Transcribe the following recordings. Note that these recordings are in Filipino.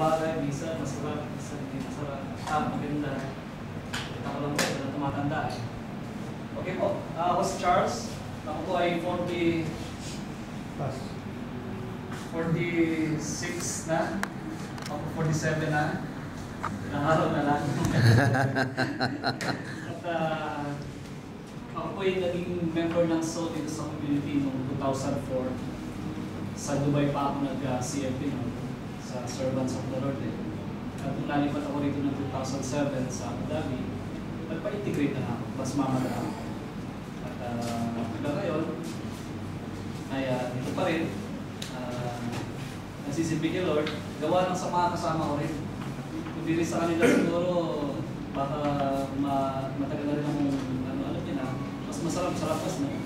bagay, minsan masarap, minsan hindi masarap. Maganda. Kita ko lang po, na tumatanda eh. Okay po, ako si Charles. Ako po ay 46 na. Ako 47 na. Ilang araw na lang. At ako po ay naging member ng SO dito sa community noong 2004. Sa Dubai pa ako nag-CFP sa Servants of the Lord. At nung nalipat ako rito ng 2007 sa Abu Dhabi, nagpa-integrate na ako, mas mamadaan. At hanggang ngayon, ay dito pa rin, nagsisilbi kay Lord, gawa ng sa mga kasama ko rin. Kung dili sa kanila siguro, baka matagal na rin akong ano yun mas masarap sa labas na.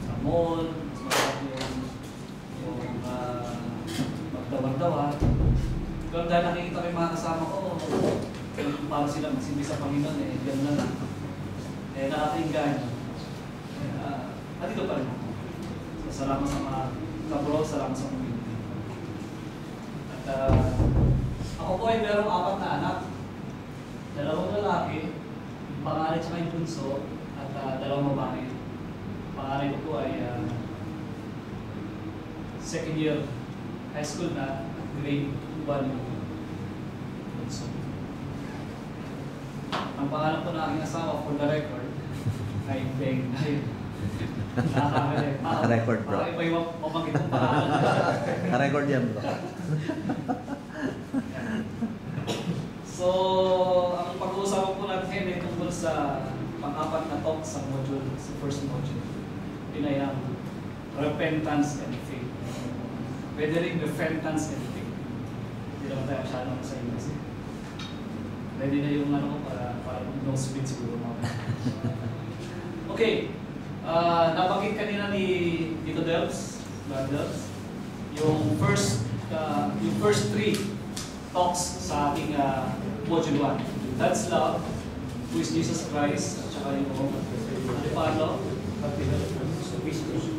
Sa mall, mas masarap yung magdawar-dawar. Pero dahil nakikita ko yung mga kasama ko, para sila magsindi sa Panginoon, gano'n na lang. Nakakainggan. Dito pa rin ako. So, salamat sa mga kabro, salamat sa community. At ako po ay merong 4 na anak. 2 lalaki, yung pangalan tsaka yung punso, at 2 babae. Pangalan ko po ay second year high school na, grade 1 yung punso. Ang pangalan po ng aking asawa, for the record, ay Beng. Naka-record, bro. Iba yung mabangkit kong pangalan. Naka-record yan, bro. So, ang pag-uusapan po natin ay tungkol sa pang-4 na talk sa module, sa first module. Yun ay ang repentance and faith. Pwede rin repentance and faith. Hindi naman tayo masyadong sa English. Ready na yung ano ko para no speed siguro mga. Okay. Nabanggit kanina ni Tito Delps, brothers, yung first 3 talks sa ating module 1. That's love, who is Jesus Christ, at saka yung Pablo,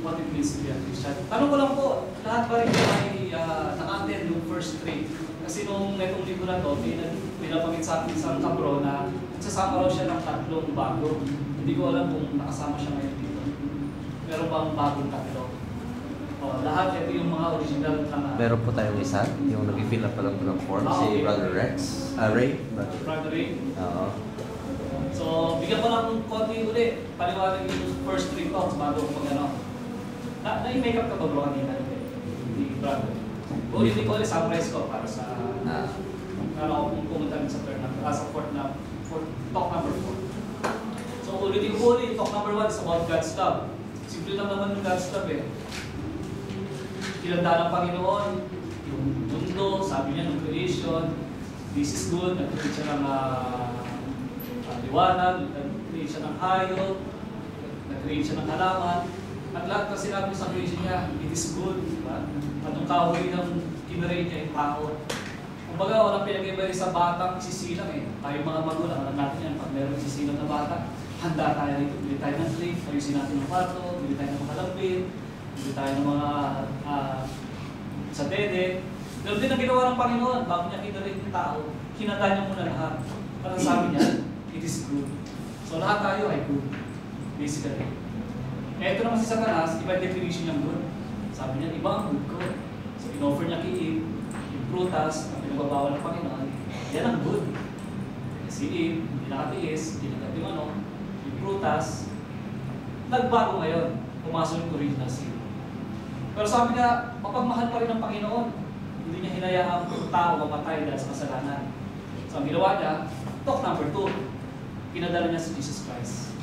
what it means to be a Christian. Tanong ko lang po, lahat ba rin ay naka-attend yung first 3? Kasi nung netong libro na to, pinabanggit sa ating isang kabro na nagsasama raw siya ng 3 bago. Hindi ko alam kung nakasama siya ngayon dito. Meron bang bagong 3? Lahat ito yung mga original na... Meron po tayong isa, yung nag-fill up pa lang po ng form, si Brother Rex. Ray? Brother Ray. Oo. So, bigyan ko lang konti ulit. Paliwanag yung first 3 talks bago ko mag-ano. Na-make-up ka ba bro kanina? Hindi, brother. O hindi ko ulit summarize ko para sa... Para ako kung pumunta sa third number. Sa talk number 4. So, ulitin ko ulit. Talk number 1 is about God's love. Simple lang naman yung God's love eh. Kinanda ng Panginoon, yung mundo, sabi niya ng creation, this is good, nag-create siya ng liwanag, nag-create siya ng hayop, nag-create siya ng halaman, at lahat na sinabi sa creation niya, it is good, diba? At yung kahoy ng kinarate niya yung tao. Kumbaga, walang pinag-iba sa batang isisilang eh. Tayo mga magulang, alam natin yan, pag meron isisilang na bata, handa tayo rito, bili tayo ng drink, ayusin natin ng kwarto, bili tayo ng mga lampin, bili tayo ng mga sa dede. Pero din ang ginawa ng Panginoon, bago niya kinarate yung tao, hinanda niya muna lahat. Parang sabi niya, it is good. So lahat tayo ay good, basically. Ito naman si Satanas, iba yung definition niyang good. Sabi niya, iba ang good ko. So in-offer niya kay Eve, yung prutas, ang pinagbabawal ng Panginoon, yan ang good. Si Eve, hindi nakatiis, hindi nakatiwano, yung prutas, nagbago ngayon, pumasok yung original sin. Pero sabi niya, mapagmahal pa rin ng Panginoon. Hindi niya hinayaan ang tao mamatay dahil sa kasalanan. So ang ginawa niya, talk number 2, pinadala niya si Jesus Christ.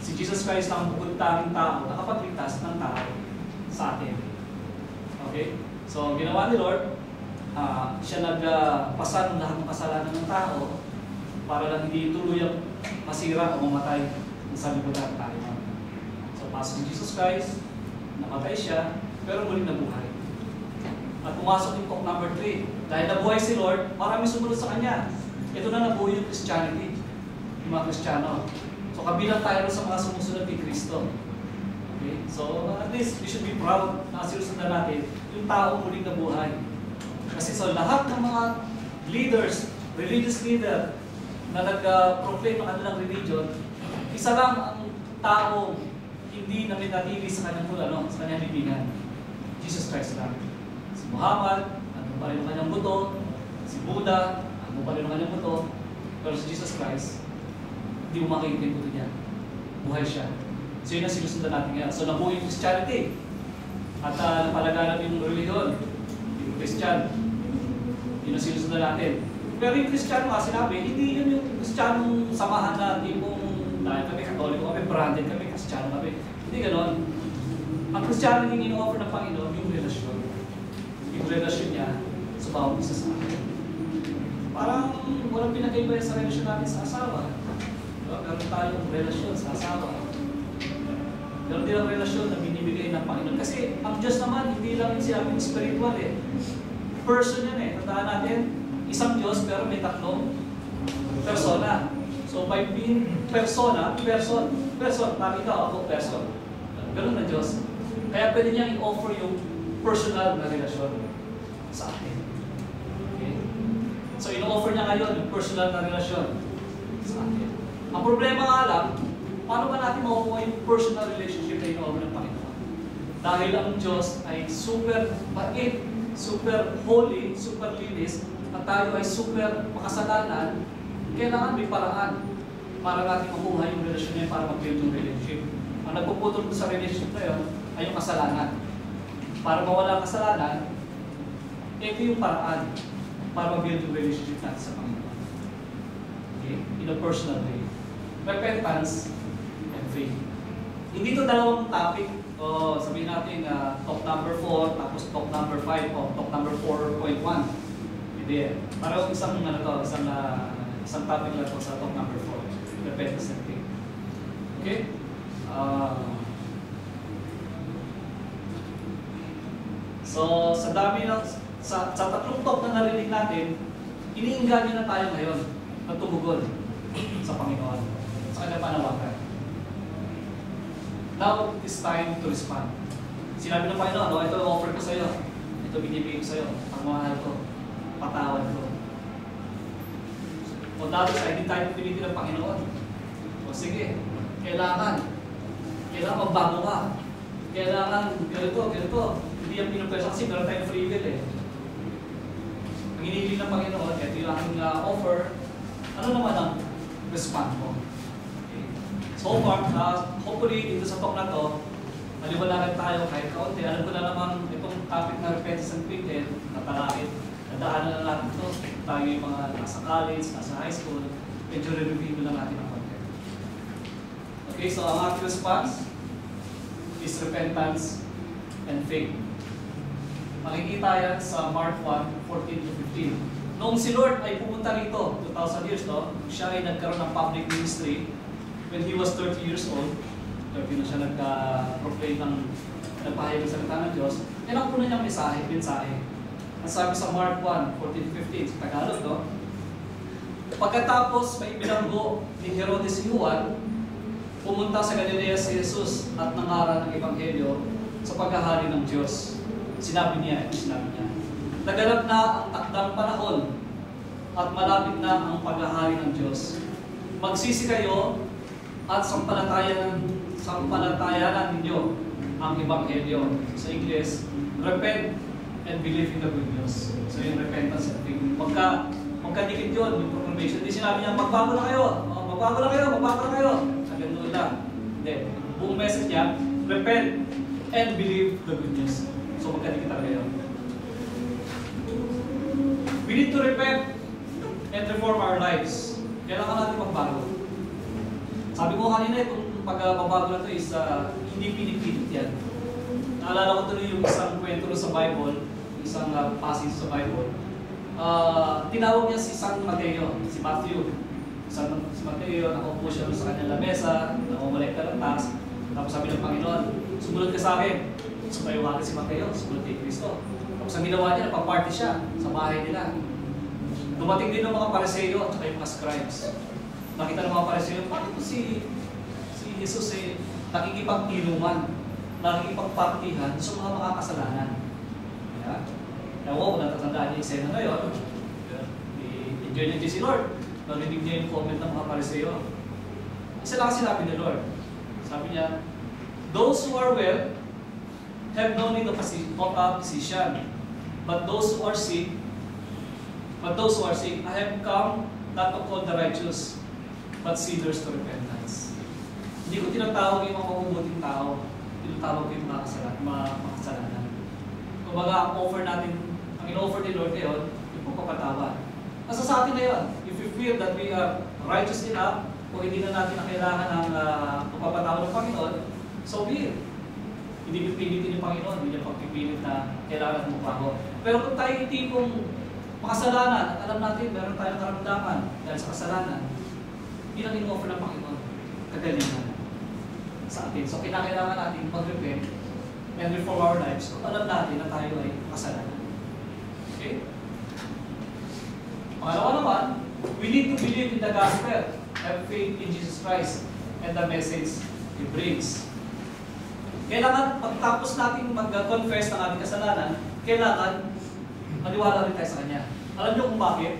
Si Jesus Christ ang bukod tanging tao, nakapagligtas ng tao sa atin. Okay? So ang ginawa ni Lord, siya nagpasa ng lahat ng kasalanan ng tao para lang hindi tuluyang masira o mamatay sa libutan tayo. So pasok ni Jesus Christ, namatay siya, pero muling nabuhay. At pumasok yung talk number 3. Dahil nabuhay si Lord, marami sumunod sa Kanya. Ito na nabuhay yung Christianity, yung mga Kristiyano. So kabilang tayo sa mga sumusunod kay Kristo. Okay? So at least we should be proud na sinusundan natin yung tao muling nabuhay. Kasi sa lahat ng mga leaders, religious leader, na nag-proclaim ng kanilang religion, isa lang ang taong hindi na minatili sa kanyang sa kanyang libingan. Jesus Christ lang. Si Muhammad, ano pa rin ang kanyang buto. Si Buddha, ano pa rin ang kanyang buto. Pero si Jesus Christ, hindi mo makikita yung buto niya. Buhay siya. So yun ang sinusundan natin ngayon. So nabuo yung Christianity. At napalaganap yung religion. Yung Christian. Yun ang sinusundan natin. Pero yung Kristiyano nga sinabi, hindi yun yung Kristiyanong samahan na tipong dahil kami Katoliko, kami branded, kami Kristiyano kami. Hindi ganon. Ang Kristiyano yung ino-offer ng Panginoon, yung relasyon. Yung relasyon niya sa bawat isa sa akin. Parang walang pinagkaiba sa relasyon natin sa asawa. Diba? Meron tayong relasyon sa asawa. Meron din ang relasyon na binibigay ng Panginoon. Kasi ang Diyos naman, hindi lang yung sinabing spiritual eh. Person yan eh. Tandaan natin, isang Diyos pero may tatlong persona. So by being persona, person, parang ikaw, ako, person. Ganun na Diyos. Kaya pwede niyang i-offer yung personal na relasyon sa atin. Okay? So ino-offer niya ngayon yung personal na relasyon sa atin. Ang problema nga lang, paano ba natin makukuha yung personal relationship na ino-offer ng Panginoon? Dahil ang Diyos ay super bait, super holy, super linis, at tayo ay super makasalanan, kailangan may paraan para natin makuha yung relasyon niya para mag-build yung relationship. Ang nagpuputol sa relationship na yun ay yung kasalanan. Para mawala ang kasalanan, ito yung paraan para mag-build yung relationship natin sa Panginoon. Okay? In a personal way. Repentance and faith. Hindi ito dalawang topic. O sabihin natin talk number 4, tapos talk number 5, o talk number 4.1. Hindi. Parang isang topic lang ito sa talk number 4. Repentance and faith. Okay? So, sa dami ng, sa tatlong talk na narinig natin, iniinganyo na tayo ngayon na tumugon sa Panginoon, sa kanyang panawagan. Now, it is time to respond. Sinabi ng Panginoon, ito ang offer ko sa iyo. Ito binibigay ko sa iyo. Ang mahal ko. Patawad ko. O dati sa hindi tayo pinili ng Panginoon. O sige, kailangan magbago ka. Kailangan ganito. Hindi yung pinupwesa kasi meron tayong free will eh. Ang hinihiling ng Panginoon, ito yung aking offer. Ano naman ang respond mo? Okay. So far, hopefully dito sa talk na to, maliwanagan tayo kahit kaunti. Alam ko na naman itong topic na repentance and faith eh, natalakit. Nadaanan na natin ito. Tayo yung mga nasa college, nasa high school, medyo re-review na natin ang content. Okay, so ang ating response is repentance and faith. Makikita yan sa Mark 1:14-15. Noong si Lord ay pumunta rito, 2,000 years, no? Siya ay nagkaroon ng public ministry when he was 30 years old. 30 na siya nagka-proclaim ng nagpahayag ng salita ng Diyos. Yan ang una niyang mensahe. Ang sabi sa Mark 1:14-15, sa Tagalog, no? Pagkatapos may binanggo ni Herodes si Juan, pumunta sa Galilea si Jesus at nangaral ng Ebanghelyo sa paghahari ng Diyos. Sinabi niya, naganap na ang takdang panahon at malapit na ang paghahari ng Diyos. Magsisi kayo at sampalatayanan ninyo ang Ebanghelyo. Sa English, repent and believe in the good news. So yung repentance and faith. Magkadikit yun, yung proclamation. Hindi sinabi niya, magbago na kayo. Hanggang doon lang. Hindi. Buong message niya, repent and believe the good news. So magkadikit talaga yun. We need to repent and reform our lives. Kailangan natin magbago. Sabi ko kanina, itong pagbabago na ito is hindi pinipilit yan. Naalala ko tuloy yung isang kwento sa Bible, isang passage sa Bible. Tinawag niya si San Mateo, si Matthew. Si Mateo, nakaupo siya sa kanyang lamesa, namumulekta ng tax. Tapos sabi ng Panginoon, sumunod ka sa akin. Sumayo si Mateo, sumunod kay Kristo. Tapos ang ginawa niya, napaparty siya sa bahay nila. Dumating din ng mga Pariseo at saka yung mga scribes. Nakita ng mga Pariseo, bakit si Jesus eh, nakikipag-inuman, nakikipagpartihan sa mga makakasalanan. Yeah? Ewan ko kung natatandaan niya yung eksena na yun. I-enjoy niya si Lord. Narinig niya yung comment ng mga Pariseo. Isa lang sinabi ni Lord. Sabi niya, those who are well have no need of a physician, but those who are sick, I have come not to call the righteous, but sinners to repentance. Hindi ko tinatawag yung mga mabubuting tao, tinatawag ko yung mga kasalanan. Kumbaga, ang offer natin, ang in-offer ni Lord ngayon, yung pagpapatawad. Nasa sa atin na yun. If we feel that we are righteous enough, o hindi na natin na kailangan ng pagpapatawad ng Panginoon, so be it. Hindi pipilitin yung Panginoon, hindi niya pagpipilit na kailangan mo bago. Pero kung tayo yung tipong makasalanan, at alam natin, meron tayong karamdaman dahil sa kasalanan, yun ang in-offer ng Panginoon, kagalingan sa atin. So, kinakailangan natin mag-repent and reform our lives kung alam natin na tayo ay makasalanan. Okay? Pangalawa naman, we need to believe in the gospel, have faith in Jesus Christ, and the message He brings. Kailangan, pagtapos natin mag-confess ng ating kasalanan, kailangan maniwala rin tayo sa Kanya. Alam niyo kung bakit?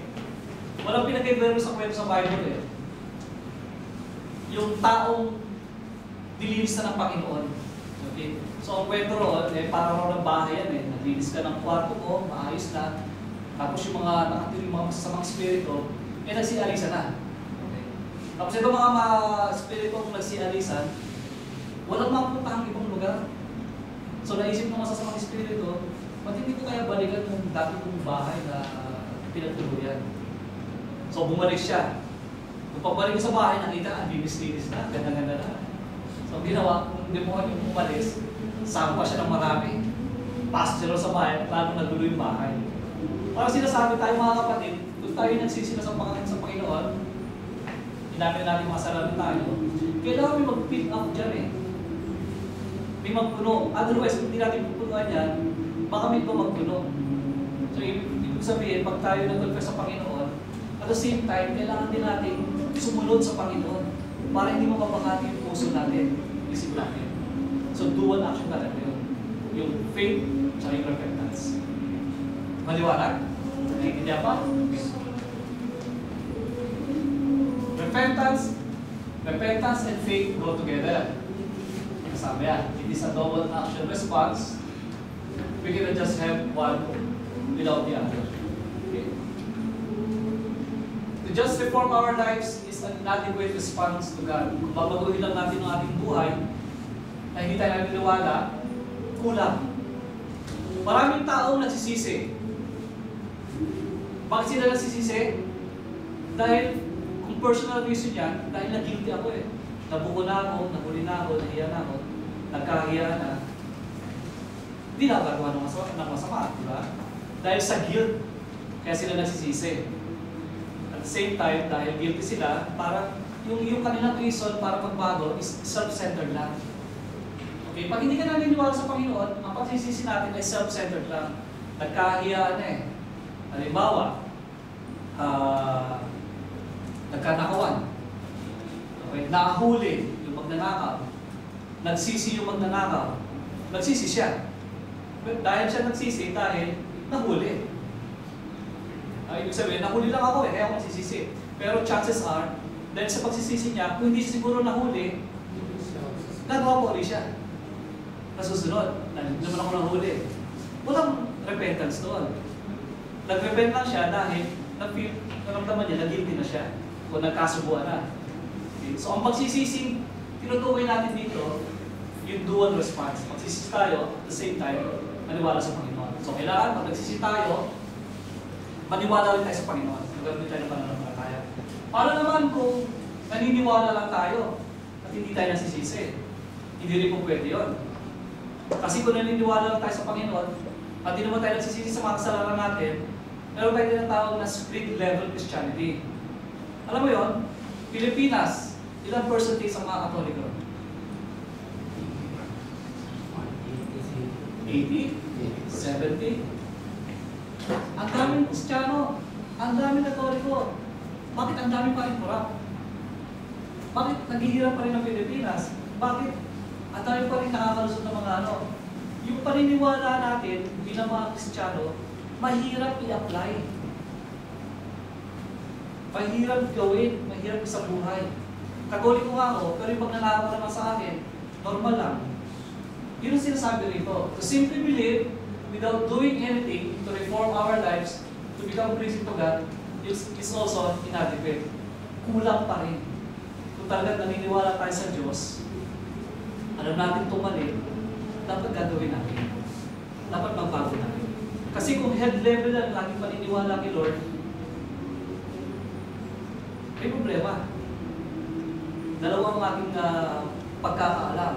Walang pinag-ibero sa kwento sa Bible eh. Yung taong dilinis na ng Panginoon. Okay? So ang kwento roon, para roon ng bahay yan eh. Naglinis ka ng kwarto mo, maayos na. Tapos yung mga nakatiring mga masasamang spirito, nagsialisa na. Okay? Tapos itong mga spirito kung nagsialisan, walang mapuntahang ibang lugar. So naisip ng masasamang espiritu, ba't hindi ko kaya balikan yung dati kong bahay na pinagtuluyan? So bumalik siya. Kung pagbalik ko sa bahay, nakita, ang linis-linis na, ganda-ganda na. So ginawa, kung demonyo yung umalis, sampa siya ng marami. Pastor sa bahay, lalo nagulo yung bahay. Parang sinasabi tayo mga kapatid, kung tayo nagsisila sa Panginoon, hinapin natin mga salamin tayo, kailangan may mag-pick up dyan eh. May magpuno. Otherwise, kung hindi natin pupunuan yan, baka may magpuno. So, ibig sabihin, pag tayo nag-confess sa Panginoon, at the same time, kailangan din natin sumunod sa Panginoon para hindi mapapakati yung puso natin, isip natin. So, dual action talaga yun. Yung faith, at yung repentance. Maliwanag? Nakikindihan pa? Repentance and faith go together. Kasama yan. It is a double action response. We cannot just have one without the other. Okay. To just reform our lives is an inadequate response to God. Kung babaguhin lang natin ang ating buhay, na hindi tayo naniniwala, kulang. Maraming taong nagsisisi. Bakit sila nagsisisi? Dahil, kung personal reason yan, dahil na-guilty ako eh. Nabuko na ako, nahuli na ako, nahiya na ako, nagkahiya na. Hindi na gagawa ng masama, di ba? Dahil sa guilt, kaya sila nagsisisi. At the same time, dahil guilty sila, para yung kanilang reason para magbago is self-centered lang. Okay, pag hindi ka naniniwala sa Panginoon, ang pagsisisi natin ay self-centered lang. Nagkahiya na eh. Halimbawa, nagkanakawan. Okay, nakahuli yung magnanakaw. Nagsisi yung magnanakaw. Nagsisi siya. Dahil siya nagsisi, dahil nahuli. Ibig sabihin, nahuli lang ako eh, kaya ako nagsisisi. Pero chances are, dahil sa pagsisisi niya, kung hindi siya siguro nahuli, nagawa po ulit siya. Nasusunod, naman ako nahuli. Walang repentance doon. Nag-repent lang siya dahil naramdaman niya, nag-guilty na siya. O nagkasubuan na. So ang pagsisising tinutukoy natin dito, yung dual response. Magsisisi tayo, at the same time, maniwala sa Panginoon. So kailangan, pag nagsisi tayo, maniwala rin tayo sa Panginoon. Magkaroon din tayo ng pananampalataya. Paano naman kung naniniwala lang tayo at hindi tayo nasisisi? Hindi rin po pwede yun. Kasi kung naniniwala lang tayo sa Panginoon at hindi naman tayo nagsisisi sa mga kasalanan natin, meron tayo tinatawag na split level Christianity. Alam mo yun? Pilipinas, ilang percentage ang mga Katoliko? 80? 70? Ang daming Kristiyano, ang daming Katoliko. Bakit ang dami pa rin corrupt? Bakit naghihirap pa rin ang Pilipinas? Bakit ang dami pa rin nakakalusot ng mga ano? Yung paniniwala natin bilang mga Kristiyano, mahirap i-apply. Mahirap gawin, mahirap sa buhay. Katoliko nga ako, pero yung pagnanakaw naman sa akin, normal lang. Yun ang sinasabi rito. To simply believe without doing anything to reform our lives, to become pleasing to God, is also inadequate. Kulang pa rin. Kung talagang naniniwala tayo sa Diyos, alam natin itong mali, dapat gagawin natin. Dapat magbago natin. Kasi kung head level lang laging paniniwala kay Lord, may problema. Dalawang ating pagkakaalam.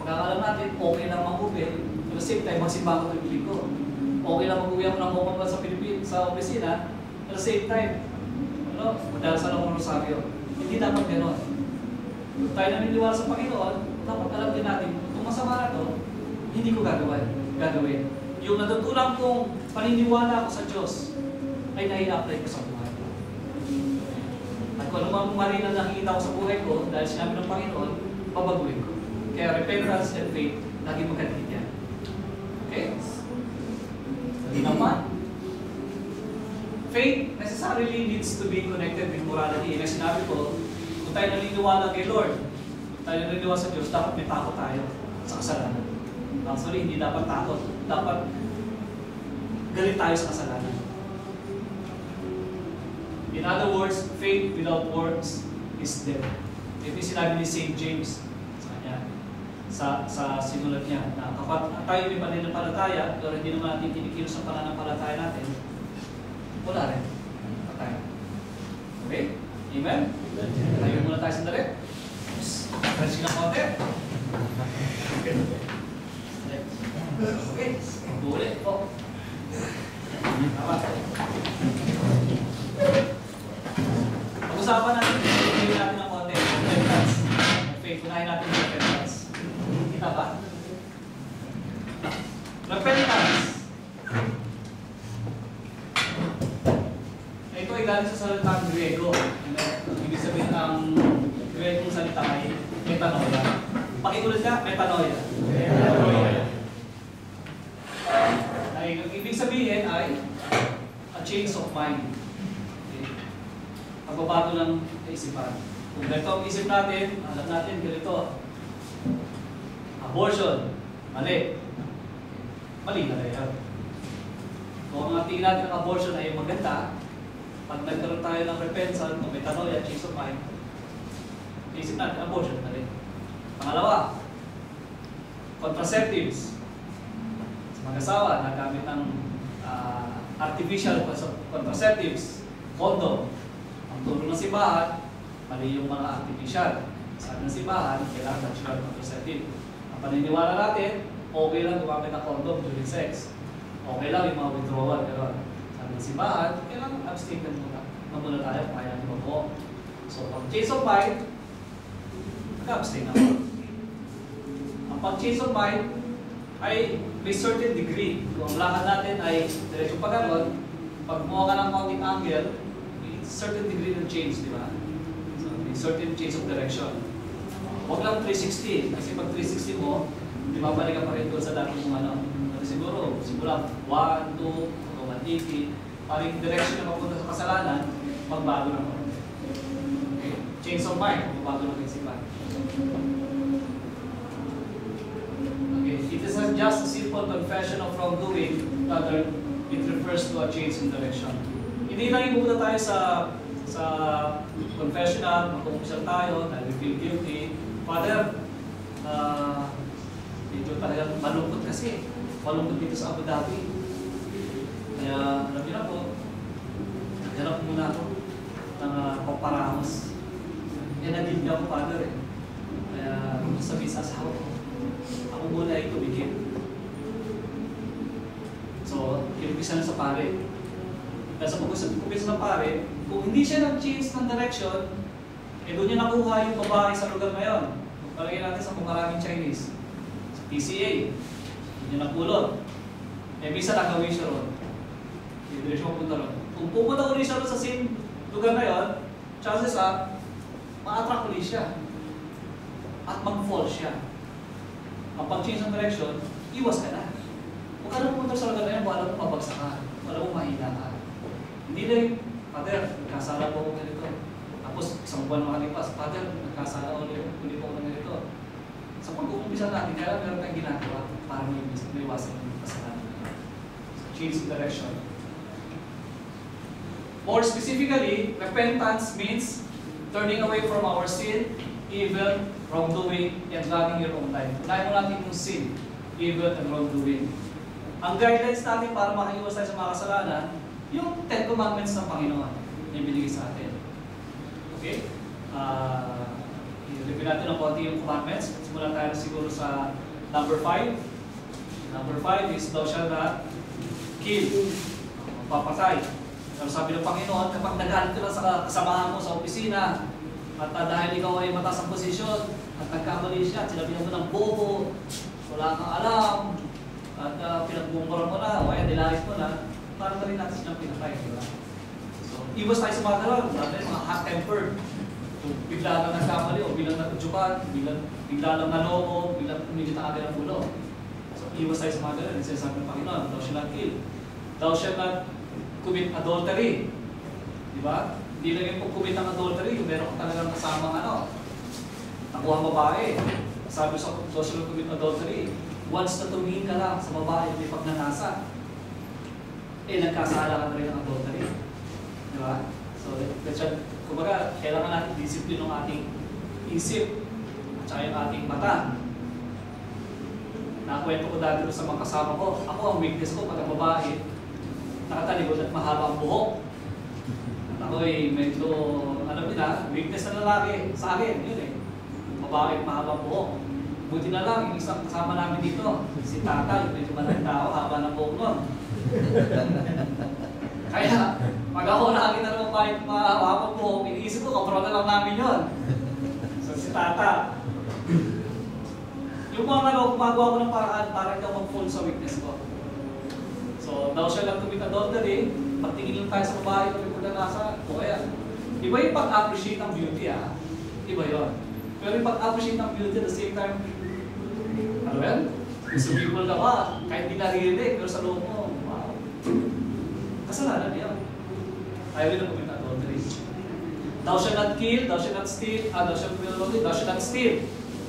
Pagkakaalam natin, okay lang mag-uwi. At the same time, magsimba ko ito yung ko. Okay lang mag-uwi ako ng Common sa Pilipinas, sa opisina. At the same time, madalasan ako ng rosaryo. Hindi dapat gano'n. Kung tayo naniniwala sa Panginoon, dapat alam din natin, kung masama na ito, hindi ko gagawin. Yung natutunan kong paniniwala ako sa Diyos, ay nai-apply ko sa buhay. At kung ano mali na nakikita ko sa buhay ko, dahil sinabi ng Panginoon, babaguhin ko. Kaya repentance and faith, lagi magkadikit yan. Okay? Hindi naman. Faith necessarily needs to be connected with morality. Na sinabi ko, kung tayo naniniwala kay Lord, kung tayo naniniwala sa Diyos, dapat may takot tayo sa kasalanan. Actually, hindi dapat takot. Dapat galit tayo sa kasalanan. In other words, faith without works is dead. Ito yung sinabi ni St. James sa kanya, sa sinulat niya, na kapag tayo may pananampalataya, pero hindi naman natin tinikilos sa pananampalataya natin, wala rin. Patay. Okay? Amen? Tayo muna tayo sandali. Fresh ka ng konti. Okay. Ulit po. Tama. Pag-usapan natin, i-review natin ng konti. Repentance. Okay, kunahin natin yung repentance. Kita ba? Repentance. Ito ay galing sa salitang Griego. Ibig sabihin ang Griegong salita ay metanoia. Pakikulit ka, metanoia. Metanoia. Ay, ang ibig sabihin ay a change of mind. Okay. Pagbabago ng kaisipan. Kung ganito ang isip natin, alam natin ganito. Abortion, mali. Mali na yan. Kung ang tingin natin ng abortion ay maganda, pag nagkaroon tayo ng repentance, kung metanoia, change of mind, isip natin, abortion, mali. Pangalawa, contraceptives. Mag-asawa, nagamit ng artificial contraceptives, condom. Ang turo ng simbahan, mali yung mga artificial. Sabi ng simbahan, kailangan natural contraceptive. Ang paniniwala natin, okay lang gumamit ng condom during sex. Okay lang yung mga withdrawal. Pero sabi ng simbahan, kailangan abstain na muna tayo kung kaya natin po. So, pag change of mind, nag-abstain ako. Ang pag-change of mind, ay may certain degree. Kung ang lakad natin ay diretsong pagkaroon, pag gumawa ka ng counting angle, may certain degree ng change, di ba? So, may certain change of direction. Huwag lang 360, kasi pag 360 mo, di ba balik ka pa rin doon sa dati mong ano. Kasi siguro, simula 1, 2, 180, parang direction na mapunta sa kasalanan, magbago na mo. Okay? Change of mind, magbago ng isipan. It is not just a simple confession of wrongdoing, rather, it refers to a change in direction. Hindi lang ibubuta tayo sa confessional, mag-confession tayo, dahil we feel guilty. Father, medyo talagang malungkot kasi. Malungkot dito sa Abu Dhabi. Kaya, alam niyo na po, naghanap muna ako ng paparamos. Kaya nagildi ako, Father eh. Kaya, sabi sa asawa ko, ako muna ay tumigil. So, kinumpisa na sa pare. Dahil sa pag-kumpisa ng pare, kung hindi siya nag-change ng direction, eh doon niya nakuha yung babae sa lugar na yun. Palagay natin sa maraming Chinese. Sa PCA. Doon niya napulot. Eh, minsan nagawin siya ron. Hindi rin siya mapunta ron. Kung pupunta ulit siya ron sa same lugar na yun, chances are, ma-attract ulit siya. At mag-fall siya. Ang pag-change ng direction, iwas ka na. Huwag ka na pumunta sa lugar na yun, wala mong pabagsak ka. Alam mo, mahina ka. Hindi na yung, Father, nagkasala po ako ganito. Tapos, isang buwan makalipas, Father, nagkasala ulit po ako ng ganito. Sa pag-uumpisa natin, kaya meron tayong ginagawa para may iwasan yung kasalanan. So, change direction. More specifically, repentance means turning away from our sin, evil, wrongdoing, and running your own life. Unahin mo natin yung sin, evil, and wrongdoing. Ang guidelines natin para makaiwas tayo sa mga kasalanan, yung 10 Commandments ng Panginoon na binigay sa atin. Okay? I-review natin ng konti yung commandments. Simulan tayo siguro sa number 5. Number 5 is thou shalt not kill. Papatay. Pero sabi ng Panginoon, kapag nagalit ka lang sa kasamahan mo sa opisina, at dahil ikaw ay mataas ang posisyon, at nagkamali siya, at sinabihan mo ng bobo, wala kang alam, at pinagbumura mo na, o kaya nilahis mo na, para na rin natin silang pinatay, di ba? So, iwas tayo sa mga galaw, natin mga hot-tempered. Kung bigla lang nagkamali, o bilang natudyukan, bigla lang naloko, biglang umigit ang agad ang ulo. So, iwas tayo sa mga galaw, yung sinasabi ng Panginoon, thou shalt not kill. Thou shalt not commit adultery. Di ba? Hindi lang yung pag-commit ng adultery, kung meron ka talagang kasamang nakuha babae. Sabi sa thou shalt not commit adultery, once na tumingin ka lang sa babae, may pagnanasa, nagkasala ka na rin ng adultery. Di ba? So, kumbaga, kailangan natin disiplin ng ating isip at saka yung ating mata. Nakwento ko dati sa mga kasama ko, ako ang weakness ko pag ang babae, nakatalikod at mahaba ang buhok. At ako medyo, alam nila, weakness na lalaki sa akin, yun babae at mahaba ang buhok. Buti na lang, yung isang kasama namin dito, si Tata, yung medyo malang tao, haba ng buhok nun. Kaya, pag ako nakakita ng kahit mahaba po, iniisip ko, kontrol na lang namin yun. So, si Tata. Yung mga gumagawa ko ng paraan para ikaw mag-fall sa weakness ko. So, thou shalt not commit adultery, pagtingin lang tayo sa babae kung may pagkakasa, o kaya, iba yung pag-appreciate ng beauty, Iba yun. Pero yung pag-appreciate ng beauty at the same time, ano yan? Gusto people ka ba? Kahit di naririnig, pero sa loob mo, wow. Kasalanan yan. Ayaw rin na commit adultery. Thou shalt not kill, thou shalt not steal, thou shalt not steal.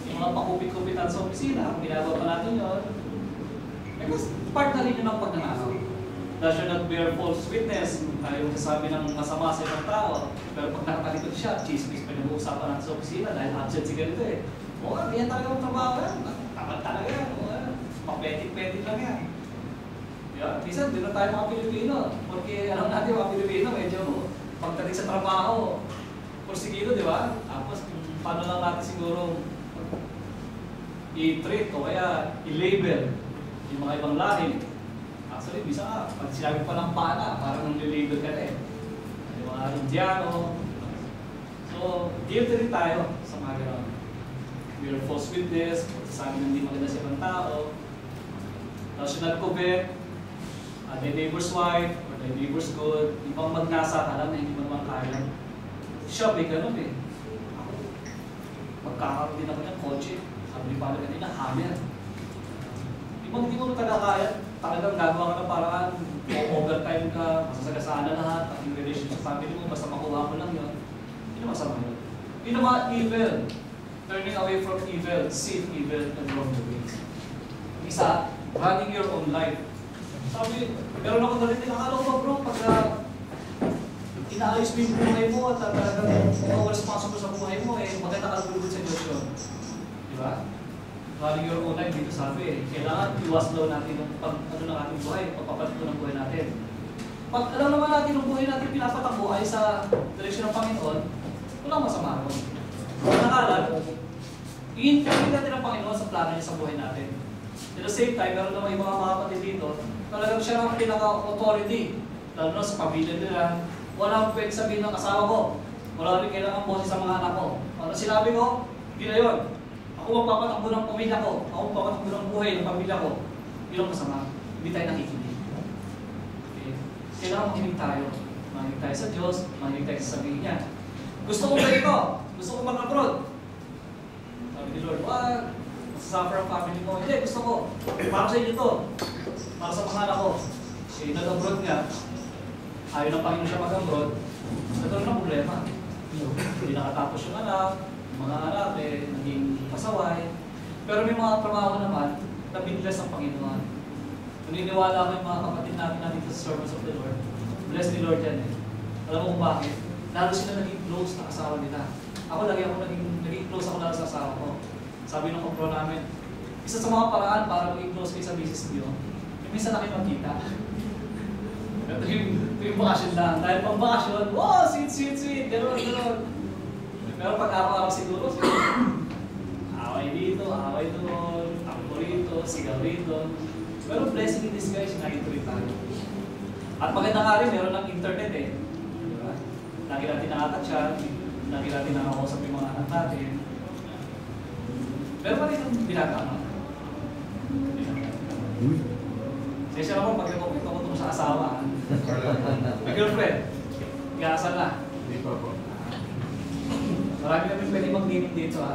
Yung mga pakupit-kupitan sa opisina, kung ginagawa pa natin yun, part na rin yun ng pagnanakaw. Thou shalt not bear false witness, yung sasabi ng masama sa ibang tao, pero pag nakatalikod siya, chismis pa nag-uusapan natin sa opisina dahil absent si ganito Oo, yan talaga ang trabaho yan. Takot talaga yan. Papetik-petik lang yan. Yeah. Minsan, din na tayo mga Pilipino. Porque alam natin mga Pilipino, medyo pagdating sa trabaho, porsigido, di ba? Tapos, paano lang natin siguro i-treat o kaya i-label yung mga ibang lahi. Actually, bisa pag sinabi pa ng pana, parang nang-label ka na yung mga Indiano. So, guilty rin tayo sa mga gano'n. We are false witness, sabi na hindi maganda sa ibang tao. Thou shalt not covet, thy neighbor's wife, or thy neighbor's good. Ibang magnasa ka lang na hindi mo naman kaya. Siya, may ganun Ako, magkakaroon din ako ng kotse. Sabi ni Pala kanina, hammer. Ibang hindi mo talaga kaya, talagang gagawa ka ng paraan, overtime ka, masasagasaan na lahat, at yung relationship sa family mo, basta makuha mo lang yun. Hindi na masama yun. Hindi na mga evil. Turning away from evil, sin, evil, and wrongdoing. Isa, running your own life. Sabi, meron ako na rin akala ko bro, pagka inaayos mo yung buhay mo at talagang ikaw responsible sa buhay mo, maganda ka lulugod sa Diyos yun. Di ba? Running your own life, dito sabi kailangan iwas daw natin yung ng ating buhay, pagpapalit ng buhay natin. Pag alam naman natin yung buhay natin pinapatakbo ay sa direksyon ng Panginoon, walang masama ron. Nakalat, i-include natin ang Panginoon sa plano niya sa buhay natin. At the same time, meron naman yung mga kapatid dito, talagang siya ang pinaka-authority. Lalo na sa pamilya nila, walang pwede sabihin ng asawa ko. Wala rin kailangan boses sa mga anak ko. Ano sinabi ko? Hindi na yun. Ako magpapatakbo ng pamilya ko. Ako magpapatakbo ng buhay ng pamilya ko. Yun ang masama. Hindi tayo nakikinig. Okay. Kailangan makinig tayo. Makinig tayo sa Diyos, makinig tayo sa sabihin niya. Gusto ko ganito. Gusto ko mag-abroad. Sabi ni Lord, wag. Masasuffer ang family mo. Hindi, gusto ko. Para sa inyo to. Para sa mga anak ko. Siya nag-abroad nga, ayaw ng Panginoon siya mag-abroad, nagkaroon ng problema. Hindi nakatapos yung anak, yung mga anak naging pasaway. Pero may mga trabaho naman na binless ng Panginoon. Naniniwala ko yung mga kapatid natin sa Servants of the Lord. Bless ni Lord yan eh. Alam mo kung bakit? Lalo sila naging close na asawa nila. Ako naging close ako lalo sa asawa ko. Sabi ng kompro namin, isa sa mga paraan para maging close kayo sa business niyo, minsan na kayo magkita. Ito yung bakasyon lang. Dahil pang bakasyon, wow, sweet, gano'n. Pero pag araw-araw siguro, away dito, away doon, tampo rito, sigaw rito. Pero blessing in disguise, nakituloy tayo. At maganda nga rin, meron ng internet eh. Diba? Lagi natin nakaka-chat, lagi natin nakakausap yung mga anak natin. Pero bakit yung binata? Sesya naman, pag nagkakita ko ito sa asawa. May girlfriend. Ikasal na. Hindi pa po. Marami kami pwede mag-meeting dito ha.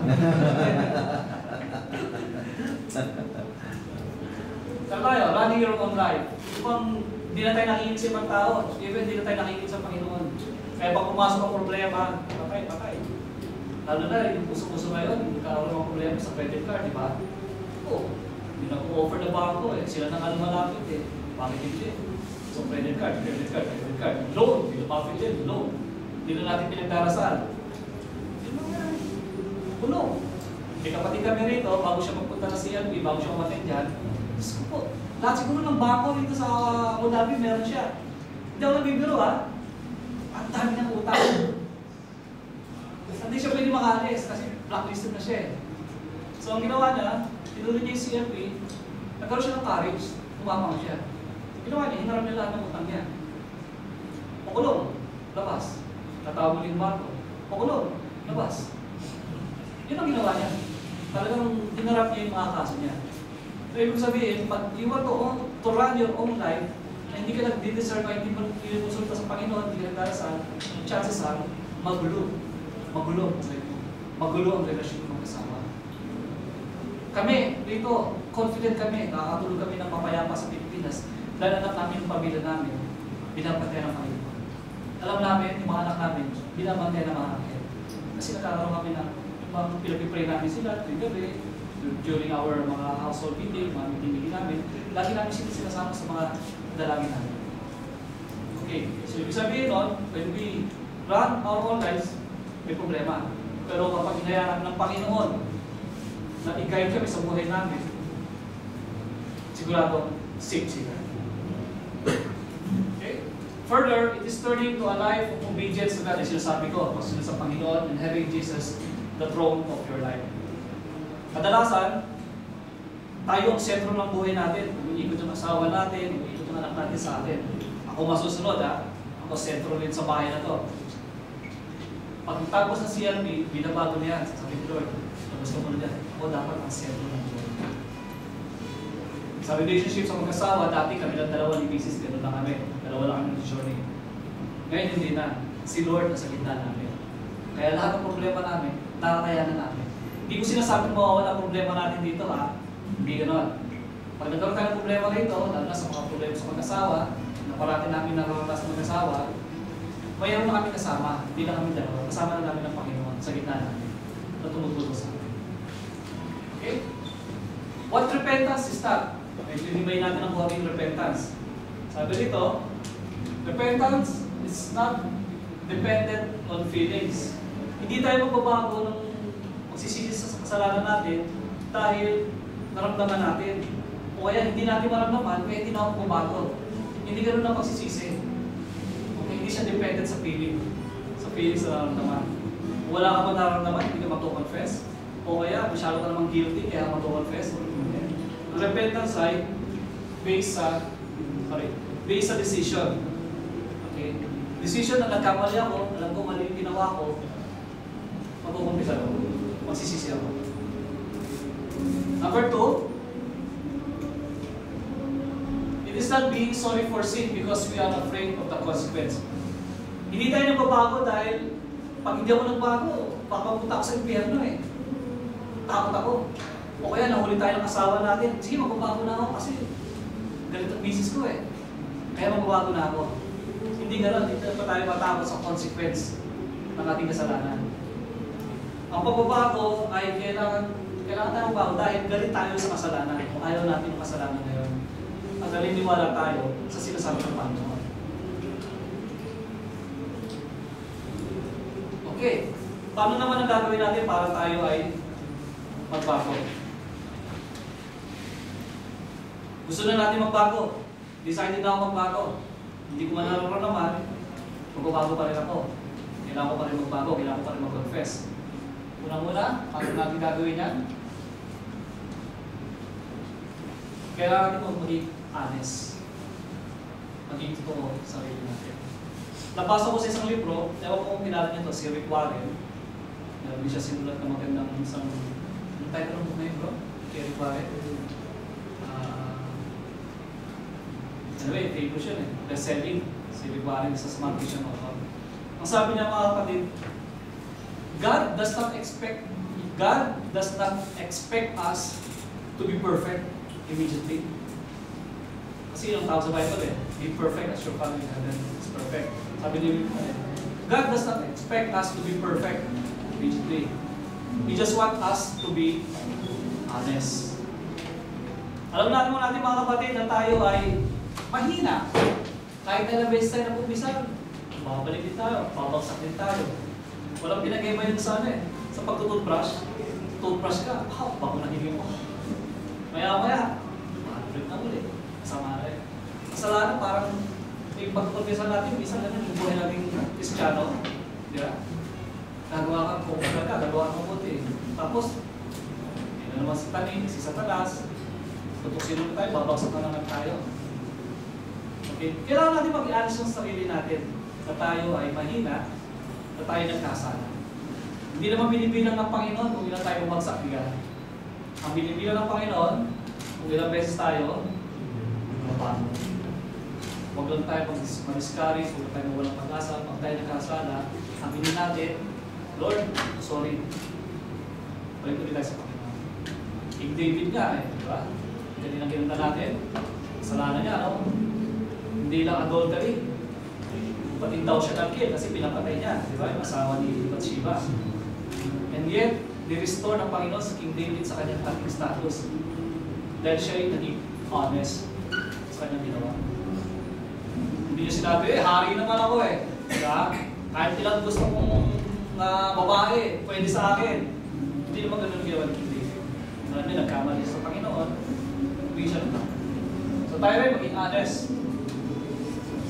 Saan tayo? Running your own life. Kung hindi na tayo nakikinig sa ibang tao, even hindi na tayo nakikinig sa Panginoon. Kaya pag pumasok ang problema, patay. Lalo na, yung puso-puso ngayon, hindi ka ng problema sa credit card, di ba? Oo. Hindi na offer na bangko eh. Sila na nga lumalapit eh. Bakit hindi? So credit card. Loan. Hindi lumapit din. Loan. Hindi na natin pinagdarasal. Kulong. May kapatid kami rito, bago siya magpunta sa CLB, bago siya umatin dyan, Diyos ko po, lahat siguro ng bangko rito sa Abu Dhabi, meron siya. Hindi ako nagbibiro ha. Ang dami ng utang. Hindi siya pwede makalis kasi blacklisted na siya eh. So ang ginawa niya, tinuloy niya yung CLB, nagkaroon siya ng courage, tumapang siya. Ginawa niya, hinarap niya lahat ng utang niya. Pakulong, labas. Tatawag mo yung bangko. Pakulong, labas. Yun ang ginawa niya. Talagang hinarap niya yung mga kaso niya. So, ibig sabihin, pag you want to run your own life, na hindi ka nag-deserve, hindi mo kinusulta sa Panginoon, hindi ka nagdarasal, chances are, magulo. Magulo ang relasyon ng kasama. Kami, dito, confident kami, nakakatulog kami ng mapayapa sa Pilipinas, dahil anak namin yung pamilya namin, binabantay ng Panginoon. Alam namin, yung mga anak namin, binabantay ng mga anak. Kasi nagkakaroon kami ng pinag-pray namin sila tuwing gabi, during our mga household meeting, mga meeting namin, lagi namin sila sinasama sa mga dalangin namin. Okay, so ibig sabihin nun, when we run our own lives, may problema. Pero kapag hinayaan ng Panginoon na i-guide kami sa buhay namin, sigurado, safe sila. Okay? Further, it is turning to a life of obedience to God. As sinasabi ko, pagsunod sa Panginoon and having Jesus the throne of your life. Kadalasan, tayo ang sentro ng buhay natin. Umiikot yung asawa natin, umiikot yung anak natin sa atin. Ako masusunod ha, ako sentro rin sa bahay na to. Pag tapos ng CLB, binabago niya, sabi ni Lord, labas ka muna dyan, ako dapat ang sentro ng buhay. Sa relationship sa mag-asawa, dati kami lang dalawa ni Mrs. Ganoon lang kami. Dalawa lang kami ng journey. Ngayon hindi na. Si Lord nasa gitna namin. Kaya lahat ng problema namin, nakakayanan namin. Hindi ko sinasabing mawawala ang problema natin dito ha. Hindi gano'n. Pag nagkaroon tayo ng problema rito, lalo na sa mga problema sa mag-asawa, na parati namin nararanas sa mag-asawa, mayroon na kami kasama. Hindi na kami dalawa. Kasama na namin ng Panginoon sa gitna namin na tumutulong sa amin. Okay? What repentance is that? Hinimay natin ang buhay ng repentance. Sabi dito, repentance is not dependent on feelings. Hindi tayo magbabago ng magsisisi sa kasalanan natin dahil naramdaman natin. O kaya hindi natin maramdaman, kaya hindi na ako pumago. Hindi ganoon ang pagsisisi. Okay, hindi siya dependent sa feeling. Sa feeling sa naramdaman. Kung wala ka ba naramdaman, hindi ka matukonfess. O kaya masyado ka namang guilty, kaya matukonfess. Ang repentance ay based sa decision. Okay? Decision na nagkamali ako, alam ko mali yung ginawa ko, magkukumpisa ako. Magsisisi ako. Number 2, it is not being sorry for sin because we are afraid of the consequence. Hindi tayo nagbabago dahil pag hindi ako nagbago, papapunta ako sa impyerno eh. Takot ako. O kaya nahuli tayo ng asawa natin, sige magbabago na ako kasi galit ang misis ko eh. Kaya magbabago na ako. Hindi gano'n, hindi pa tayo matakot sa consequence ng ating kasalanan. Ang pagbabago ay kailangan tayo magbago dahil galit tayo sa kasalanan kung ayaw natin yung kasalanan ngayon. At naniniwala tayo sa sinasabi ng Panginoon. Okay, paano naman ang gagawin natin para tayo ay magbago? Gusto na natin magbago. Decided na ako magbago. Hindi ko man nararamdaman, magbabago pa rin ako. Kailangan ko pa rin magbago, kailangan ko pa rin mag-confess. Una-muna, paano natin gagawin yan? Kailangan natin maging honest. Maging totoo sa sarili natin. Nabasa ko sa isang libro, ewan ko kung kilala niyo ito, si Rick Warren. Hindi siya sinulat na magandang isang... Anong title ng book na yun, bro? Kay Rick Warren. Anyway, famous yun eh. Best-selling. Si Rick Warren, isa sa mga Christian author. Ang sabi niya mga kapatid, God does not expect us to be perfect immediately. Kasi yung tawag sa Bible eh, be perfect as your Father in heaven is perfect. Sabi ni God does not expect us to be perfect immediately. He just wants us to be honest. Alam natin mga kapatid na tayo ay mahina. Kahit na beses tayo na pumisan, babalik din tayo, babagsak din tayo. Walang pinag-iba yun sa sa pagtutoothbrush. Toothbrush ka, bago nagiging mo. Maya-maya, mahalapit na ulit. Kasama rin. Kasalanan parang yung pagtutoothbrush natin, minsan ganun yung buhay nating Kristiyano. Di ba? Gagawa ka kung gagawa ka mabuti. Tapos, yun na naman si Taning, si Satanas. Tutuksin naman tayo, babagsak na naman tayo. Okay? Kailangan natin mag-i-honest yung sarili natin na tayo ay mahina, na tayo nagkasala. Hindi naman binibilang ng Panginoon kung ilan tayo bumagsak bigat. Ang binibilang ng Panginoon, kung ilang beses tayo, mabago. Huwag lang tayo mag-discourage, huwag lang tayo mawalang pag-asa, pag tayo nagkasala, aminin natin, Lord, sorry. Balik ko din tayo sa Panginoon. King David nga di ba? Ganyan ang ginunta natin. Kasalanan niya, no? Hindi lang adultery. Pati daw siya nag-kill kasi pinapatay niya, di ba? Yung asawa ni Bathsheba. And yet, ni-restore ng Panginoon sa King David sa kanyang ating status. Dahil siya ay naging honest sa kanyang ginawa. Hindi niya sinabi, hari naman ako diba? Kahit ilang gusto kong babae, pwede sa akin. Hindi naman ganun ginawa ni King David. Alam niya, nagkamali sa Panginoon, hindi siya naman. So tayo rin maging honest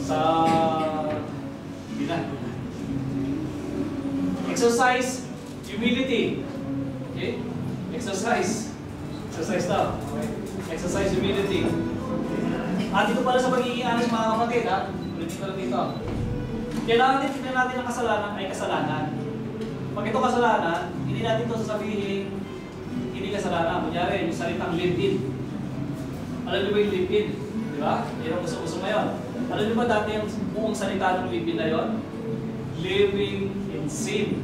sa bilang. Exercise humility. Okay? Exercise daw. Okay? Exercise humility. At dito pala sa pagiging honest mga kapatid, ulitin ko lang dito. Kailangan din tingnan natin ang kasalanan ay kasalanan. Pag ito kasalanan, hindi natin ito sasabihin hindi kasalanan. Kunyari, yung salitang live-in. Alam niyo ba yung live-in? Di ba? Yan ang gusto-gusto ngayon. Alam niyo ba dati yung buong salita ng live-in na yun? Living in sin.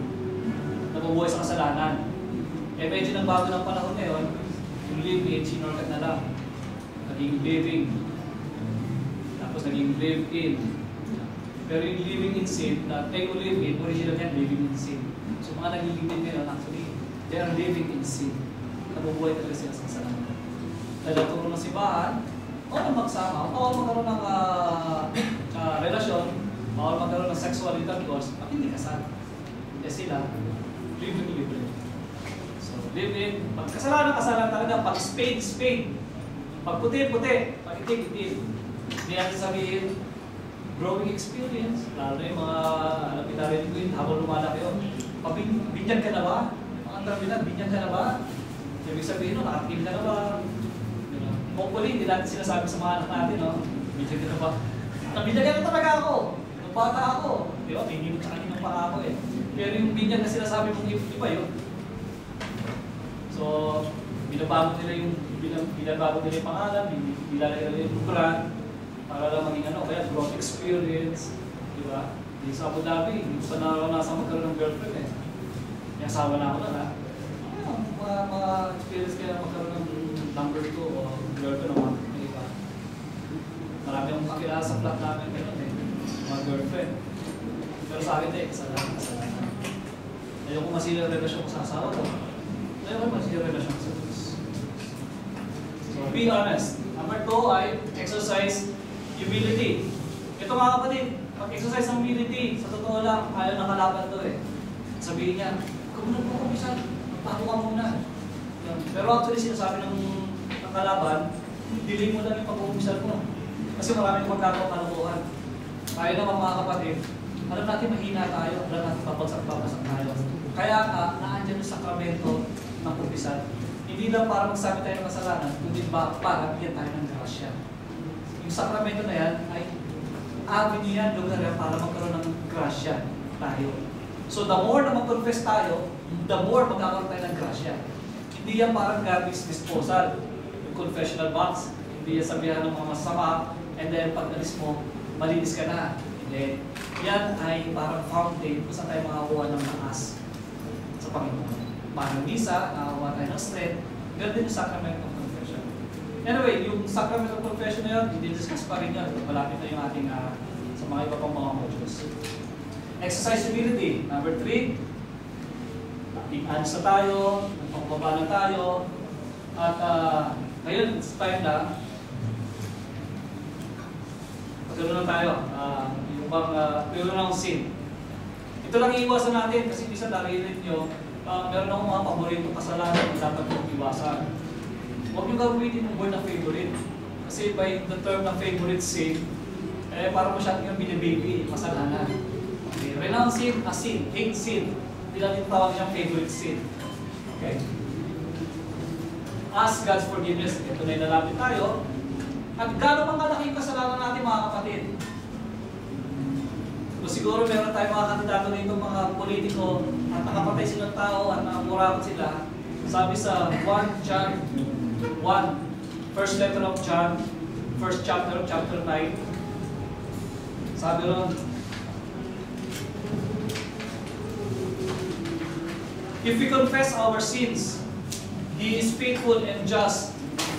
Nabubuhay sa kasalanan. Eh medyo nagbago ng panahon ngayon, yung live-in, sinorkat na lang. Naging living. Tapos naging live-in. Pero yung living in sin, na tayo live-in, original yan, living in sin. So mga naging-living ngayon, actually, they are living in sin. Nabubuhay talaga sila sa kasalanan. Dahil naturo ng simbahan, bawal magsama, bawal magkaroon ng relasyon, bawal magkaroon ng sexual intercourse, at hindi kasal. Kasi sila, live-in. So, live-in, pag kasalanan talaga, pag spade, pag puti, pag itig. Hindi natin sabihin, growing experience, lalo na yung mga, alam kita rin ko yun, habang lumalaki yun, binyan ka na ba? Mga antrabinan, binyan ka na ba? Ibig sabihin, nakakim ka na ba? Hopefully, hindi natin sinasabi sa mga anak natin, binyan ka na ba? Nabinyan ka na talaga ako, nung bata ako. Di ba? May hinimot sa kaninang pa ako Pero yung binyan na sinasabi mong iba yun. So, binabago nila yung pangalan, nilalagay nila yung brand, para lang maging kaya growth experience, di ba? Di sa Abu Dhabi, hindi ko pa naranasan magkaroon ng girlfriend Yung asawa na ako na mga experience kaya magkaroon ng number 2 o girlfriend o mga iba. Marami akong kakilala sa flat namin gano'n eh. Mga girlfriend. Pero sa akin eh, kasalanan. Ayoko masira ang relasyon ko sa asawa ko. Ayoko masira ang relasyon ko sa Diyos. So, be honest. Number 2 ay exercise humility. Ito mga kapatid, pag-exercise ng humility, sa totoo lang, ayaw ng kalaban to eh. Sabihin niya, kung nagpukumisan, magpato ka muna. Pero actually, sinasabi ng kalaban, delay mo lang yung pag-uumisan mo. Kasi maraming magkakaw kalukuhan. Tayo naman mga kapatid, alam natin mahina tayo, alam natin papagsak tayo. Kaya nga, naandyan yung sakramento ng kumpisan. Hindi lang para magsabi tayo ng kasalanan, kundi para bigyan tayo ng grasya. Yung sakramento na yan ay avenue yan, lugar yan para magkaroon ng grasya tayo. So the more na mag-confess tayo, the more magkakaroon tayo ng grasya. Hindi yan parang garbage disposal, yung confessional box. Hindi yan sabihan ng mga masama, and then pag alis mo, malinis ka na. Hindi. Yan ay parang fountain kung saan tayo makakuha ng lakas sa Panginoon. Parang misa, nakakuha tayo ng strength. Ganun din yung sacrament of confession. Anyway, yung sacrament of confession na yun, hindi discuss pa rin yan. Malapit na yung ating sa mga iba pang mga modules. Exercise humility. Number 3, i-ads na tayo, nagpapababa na tayo, at ngayon, it's time na pagkaroon na tayo, yung bang pagkaroon ng sin. Ito lang iiwasan natin kasi bisa narinig nyo, meron akong mga paborito kasalanan na dapat kong iwasan. Huwag nyo gagawin yung word na favorite. Kasi by the term na favorite sin, parang masyadong yung binibaby, kasalanan. Okay. Renounce sin, a sin, hate sin. Hindi natin tawag siyang favorite sin. Okay? Ask God's forgiveness. Ito na inalapit tayo. At gano'n mang kalaki yung kasalanan natin mga kapatid. So, siguro meron tayong mga kandidato dito, mga politiko, at nakapatay silang tao at nakamurakot sila. Sabi sa 1 John 1, first letter of John, first chapter of chapter 9. Sabi ron, if we confess our sins, He is faithful and just,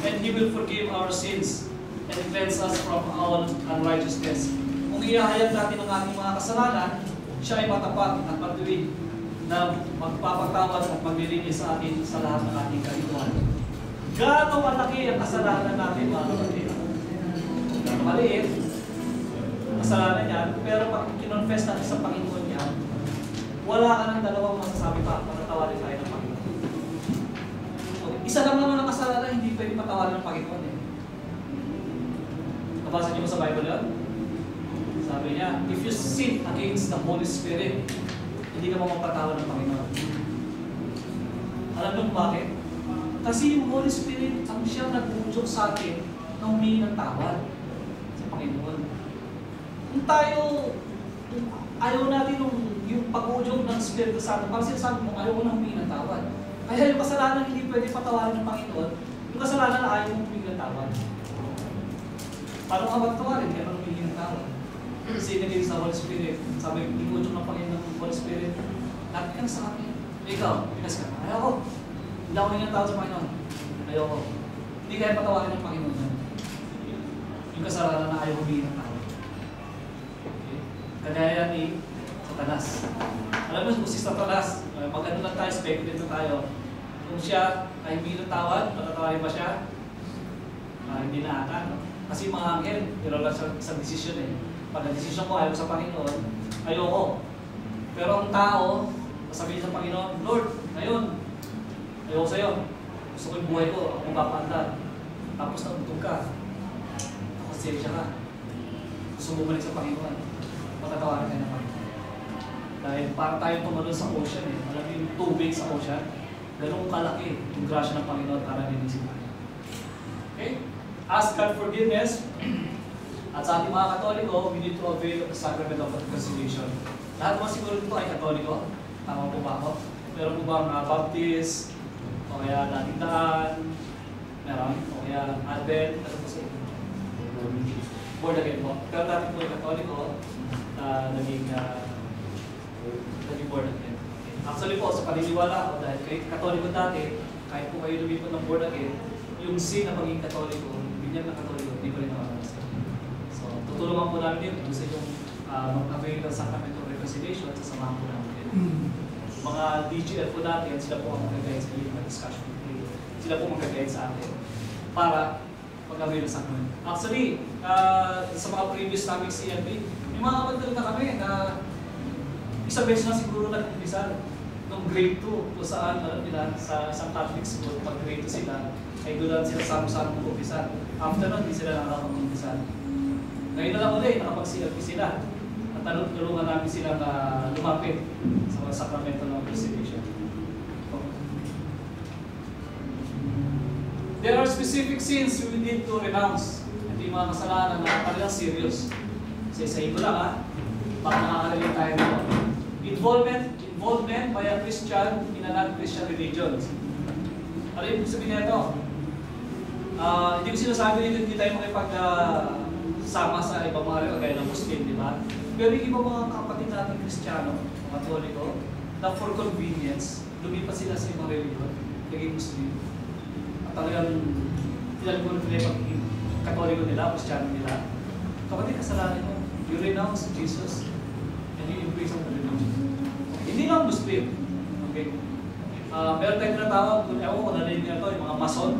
and He will forgive our sins and cleanse us from all unrighteousness. Kung ihahayag natin ang ating mga kasalanan, siya ay matapat at matuwid na magpapatawad at maglilinis sa atin sa lahat ng ating kalituhan. Gaano malaki ang kasalanan natin mga kapatid? Gaano maliit, kasalanan yan, pero pag kinonfess natin sa Panginoon yan, wala ka ng dalawang masasabi pa para tawarin tayo ng Panginoon. Okay. Isa lang naman ang kasalanan, hindi pwede patawarin ng Panginoon eh. Nabasa niyo sa Bible yun? Sabi niya, if you sin against the Holy Spirit, hindi ka mapapatawad ng Panginoon. Alam niyo bakit? Kasi yung Holy Spirit, ang siyang nag-udyok sa atin na humingi ng tawad sa Panginoon. Kung tayo, ayaw natin yung pag-udyok ng Espiritu Santo, pag sinasabi mo, ayaw mo na humingi ng tawad. Kaya yung kasalanan hindi pwede patawarin ng Panginoon, yung kasalanan na ayaw mo humingi ng tawad. Paano ka magtawarin? Kaya nang humingi ng tawad. Kasi naging sa Holy Spirit, sabi, inudyok ng Panginoon ng Holy Spirit, lapit ka na sa akin. Ikaw, pinas ka. Ayaw ko. Hindi ako humingi ng tawad sa Panginoon. Ayaw ko. Hindi kaya patawarin ng Panginoon yan. Yung kasalanan na ayaw humingi ng tawad. Okay? Kagaya ni Satanas. Alam mo kung si Satanas, pag-ano lang tayo, speculate na tayo. Kung siya ay humingi ng tawad, patatawarin ba siya? Hindi na ata. No? Kasi mga anghel, pero lang sa desisyon eh. Pag ang-desisyon ko ayaw sa Panginoon, ayoko. Pero ang tao, sasabihin sa Panginoon, Lord, ngayon, ayoko sa'yo. Gusto ko yung buhay ko, ako mapapaandar. Tapos nagutog ka. Tapos sensya ka. Gusto mo bumalik sa Panginoon. Matatawarin ka ng Panginoon. Dahil para tayo tumalon sa ocean eh. Alam yung tubig sa ocean, ganun kalaki yung grasya ng Panginoon para linisin tayo. Okay? Ask God forgiveness. At sa ating mga Katoliko, we need to avail of the sacrament of reconciliation. Lahat mo siguro dito ay Katoliko. Tama po ba ako? Meron po bang Baptist? O kaya dating daan? Meron? O kaya Advent? Ano po sa inyo? Born again po. Pero dati po yung Katoliko na naging born again. Actually po, sa paniniwala ko, dahil kayo Katoliko dati, kahit po kayo lumipot ng born again, yung sin na maging Katoliko, binyag na Katoliko, hindi pa rin nakakalasan. tutulungan po namin yun sa yung mag-avail ng Sacrament of Reconciliation at sasamahan po namin yun. Mga DGL po natin, sila po ang mag-guide sa iyo, discussion po. Sila po mag-guide sa atin para mag-avail ng Sacrament. Actually, sa mga previous namin CLB, may mga kapatid na kami na isang beses na siguro nag-umpisan nung grade 2 kung saan, alam nila, sa isang Catholic school, pag grade 2 sila, ay doon sila sama-sama mag-umpisan. After nun, hindi sila nakakapag-umpisan. Ngayon na lang ulit, nakapag-CLB sila. At tulungan namin sila na lumapit sa mga sakramento ng Reconciliation. There are specific sins we need to renounce. Ito yung mga kasalanan na talagang serious. Isa-isahin ko lang ha. Baka nakakarinig tayo nito. Involvement by a Christian in a non-Christian religion. Ano yung sabihin nito? Hindi ko sinasabi nito, hindi tayo makipag-sama sa ibang mga kagaya ng Muslim, di ba? Pero yung ibang mga kapatid natin Kristiyano, mga Katoliko, na for convenience, lumipat sila sa ibang religion, naging Muslim. At talagang tinalikuran nila yung pagiging Katoliko nila, Kristiyano nila. Kapatid, kasalanan mo, you renounce Jesus and you embrace ang religion. Hindi lang Muslim. Okay? Meron tayong tinatawag, ewan ko, narinig nyo ito, yung mga Mason.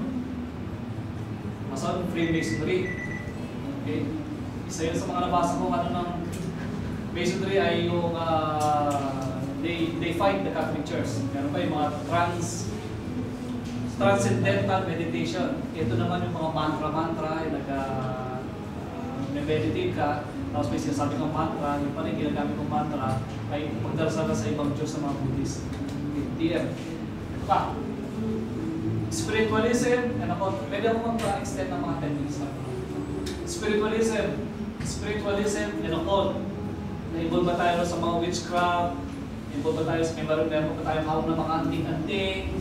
Mason, Freemasonry. Okay? Isa yun sa mga nabasa ko, ano ng Masonry ay yung they fight the Catholic Church. Meron pa yung mga transcendental meditation. Ito naman yung mga mantra, yung nag-meditate ka, tapos may sinasabi kang mantra, yung pala yung ginagamit kong mantra ay pagdarasal ka sa ibang Diyos sa mga Buddhist. TM. Ito pa. Spiritualism, pwede ako mag-extend ng mga 10 minutes na. Spiritualism and occult. Na-involve ba tayo sa mga witchcraft? Na-involve ba tayo sa meron pa tayong hawak ng mga anting-anting?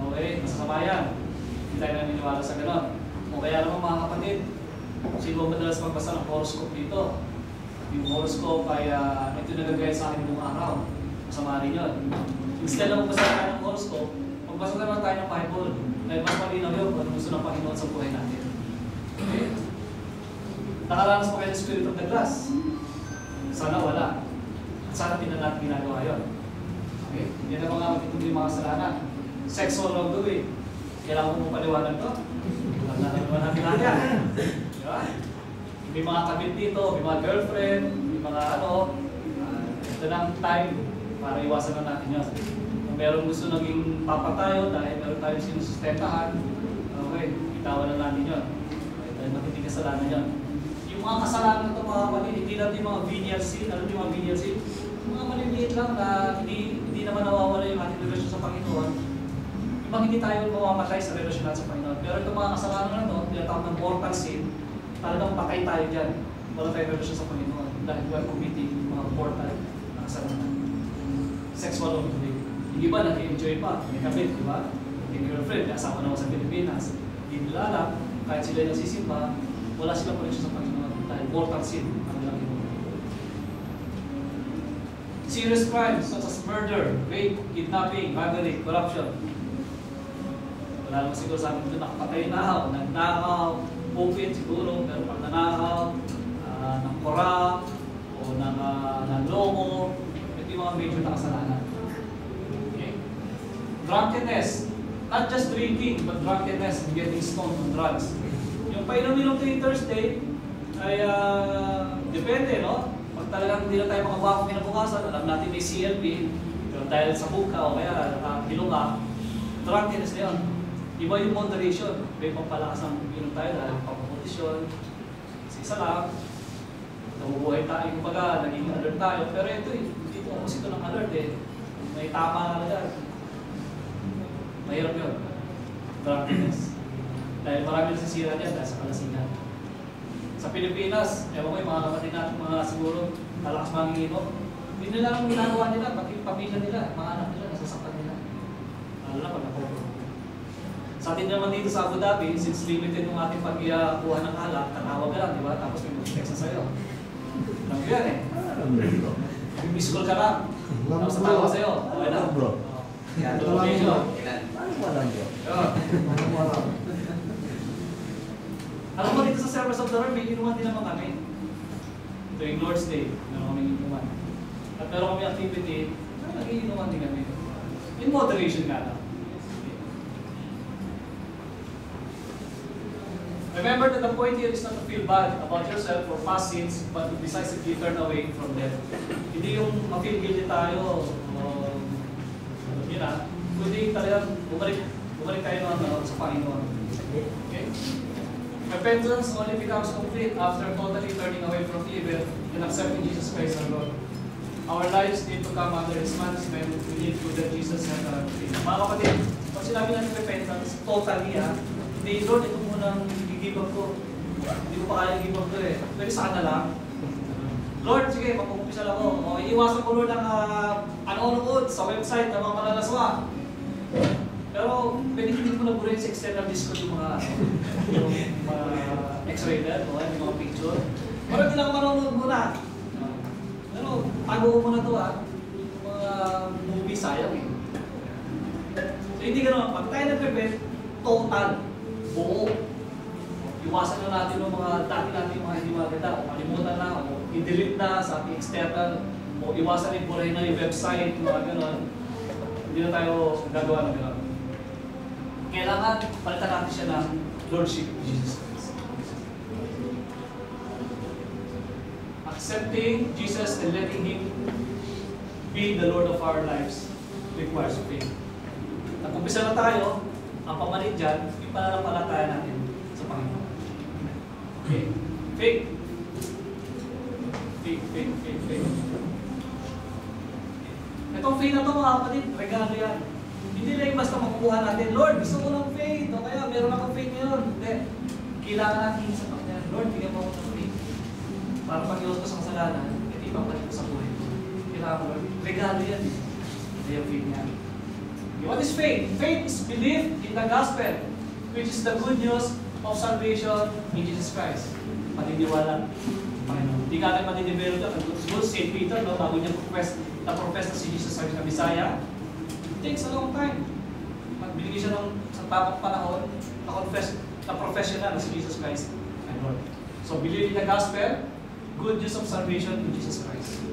Okay, masasama yan. Hindi tayo naniniwala sa gano'n. O kaya naman mga kapatid, sino ba madalas magbasa ng horoscope dito? Yung horoscope ay ito nagagaya sa akin buong araw. Masama rin yun. Instead na magbasa tayo ng horoscope, magbasa naman tayo ng Bible. Dahil mas malinaw yun kung ano gusto ng Panginoon sa buhay natin. Okay? Nakaranas pa kayo ng Spirit of the Glass? Sana wala. At sana hindi na natin ginagawa yun. Okay? Yan ang mga matitindi mga kasalanan. Sexual wrongdoing. Kailangan mo paliwanag to? Alam na naman natin natin. Diba? May mga kabit dito, may mga girlfriend, may mga ito na time para iwasan na natin yun. Kung meron gusto naging papatayo dahil meron tayong sinusustentahan, okay, itawan na natin yun. Dahil matinding kasalanan yun. Yung mga kasalanan na ito mga kapatid, hindi natin yung mga venial sin. Alam yung mga venial sin? Mga maliliit lang na hindi naman nawawala yung ating relasyon sa Panginoon. Ibang hindi tayo mamamatay sa relasyon natin sa Panginoon. Pero itong mga kasalanan na ito, tinatawag ng mortal sin, talagang patay tayo dyan. Wala tayong relasyon sa Panginoon dahil we are committing mga mortal na kasalanan. Sexual wrongdoing. Yung iba nag-enjoy pa, may kabit, di ba? May girlfriend, may asawa naman sa Pilipinas. Hindi nila alam, kahit sila nagsisimba, wala silang relasyon sa Panginoon dahil mortal sin ang nilang ginagawa. Serious crimes such as murder, rape, kidnapping, robbery, corruption. Wala naman siguro sa amin ito nakapatay na, nagnakaw, open siguro, pero pag nanakaw, ng korap, o ng lomo, ito yung mga major na kasalanan. Okay? Drunkenness, not just drinking, but drunkenness and getting stoned on drugs. Yung painom-inom tuwing Thursday, ay depende, no? Pag talagang hindi na tayo makabakong kinabukasan, alam natin may CLB, pero dahil sa buka o kaya hilunga, drunkenness na yun. Iba yung moderation, may pampalakas ang inom tayo dahil pampapondisyon. Isa lang, nabubuhay tayo, kumbaga, naging alert tayo, pero ito dito opposite ng alert eh. May tama na dyan. Mahirap yun. Drunkenness. Dahil marami nasisira dyan dahil sa kalasingan. Sa Pilipinas, ewan ko yung mga kapatid natin, mga siguro malakas manginginom. Hindi nila ang ginagawa nila, pati yung pamilya nila, mga anak nila, nasasaktan nila. Lalo na pag nakopro. Sa atin naman dito sa Abu Dhabi, since limited yung ating pag-kuha ng alak, tatawag ka lang, di ba? Tapos may mag-text na sa'yo. Alam ko yan eh. Miss call ka lang. Tapos tatawag sa'yo. Okay na. Bro. Yan. Ito ang video. Alam mo dito sa Service of the Lord, may inuman din naman kami. Tuwing Lord's Day, meron kami inuman. At meron kami activity, nag-iinuman din kami. In moderation nga lang. Remember that the point here is not to feel bad about yourself for past sins, but to decisively turn away from them. Hindi yung ma-feel guilty tayo, yun na, kundi talagang bumalik tayo sa Panginoon. Okay? Repentance only becomes complete after totally turning away from evil and accepting Jesus Christ our Lord. Our lives need to come under His management. We need to that Jesus and our faith. Mga kapatid, pag sinabi natin repentance, totally hindi, Lord, ito munang i-give up ko. Hindi ko pa kaya i-give up ko eh. Pwede sana lang. Lord, sige, mag-umpisa lang ako. O, iiwasan ko, Lord, ang anonood sa website ng mga malalaswa. Pero, pwede hindi mo na burin sa external Discord yung mga X-rated, yung mga picture. Pero hindi lang manonood muna. Pero, tago ko muna ito yung mga movie sayang eh. So, hindi gano'n. Pag tayo nag-prepare, total, buo. Iwasan na natin yung mga dati natin yung mga hindi maganda, o kalimutan na, o i-delete na sa ating external, o iwasan rin pulahin na yung website, mga gano'n. Hindi na tayo gagawa ng gano'n. Kailangan palitan natin siya ng Lordship of Jesus Christ. Accepting Jesus and letting Him be the Lord of our lives requires faith. Nag-umpisa na tayo, ang pamalit dyan, yung pananampalataya natin sa Panginoon. Okay? Faith. Faith. Itong faith na ito, mga kapatid, regalo yan. Hindi lang basta makukuha natin, Lord, gusto ko ng faith. O kaya, meron akong faith ngayon. Hindi. Kailangan natin sa Panginoon, Lord, bigyan mo ako ng faith. Para pag-iwas ko sa kasalanan, ito ipapalik ko sa buhay ko. Kailangan ko, Lord, regalo yan eh. Hindi yung faith niya. What is faith? Faith is belief in the gospel, which is the good news of salvation in Jesus Christ. Patiniwala. Panginoon. Hindi ka natin matidevelop yan. Siguro St. Peter, no, bago niya na-profess na si Jesus sa Bisaya, it takes a long time. Binigyan siya ng sa tamang panahon, na-profess siya na si Jesus Christ and Lord. So, believe in the gospel, good news of salvation in Jesus Christ.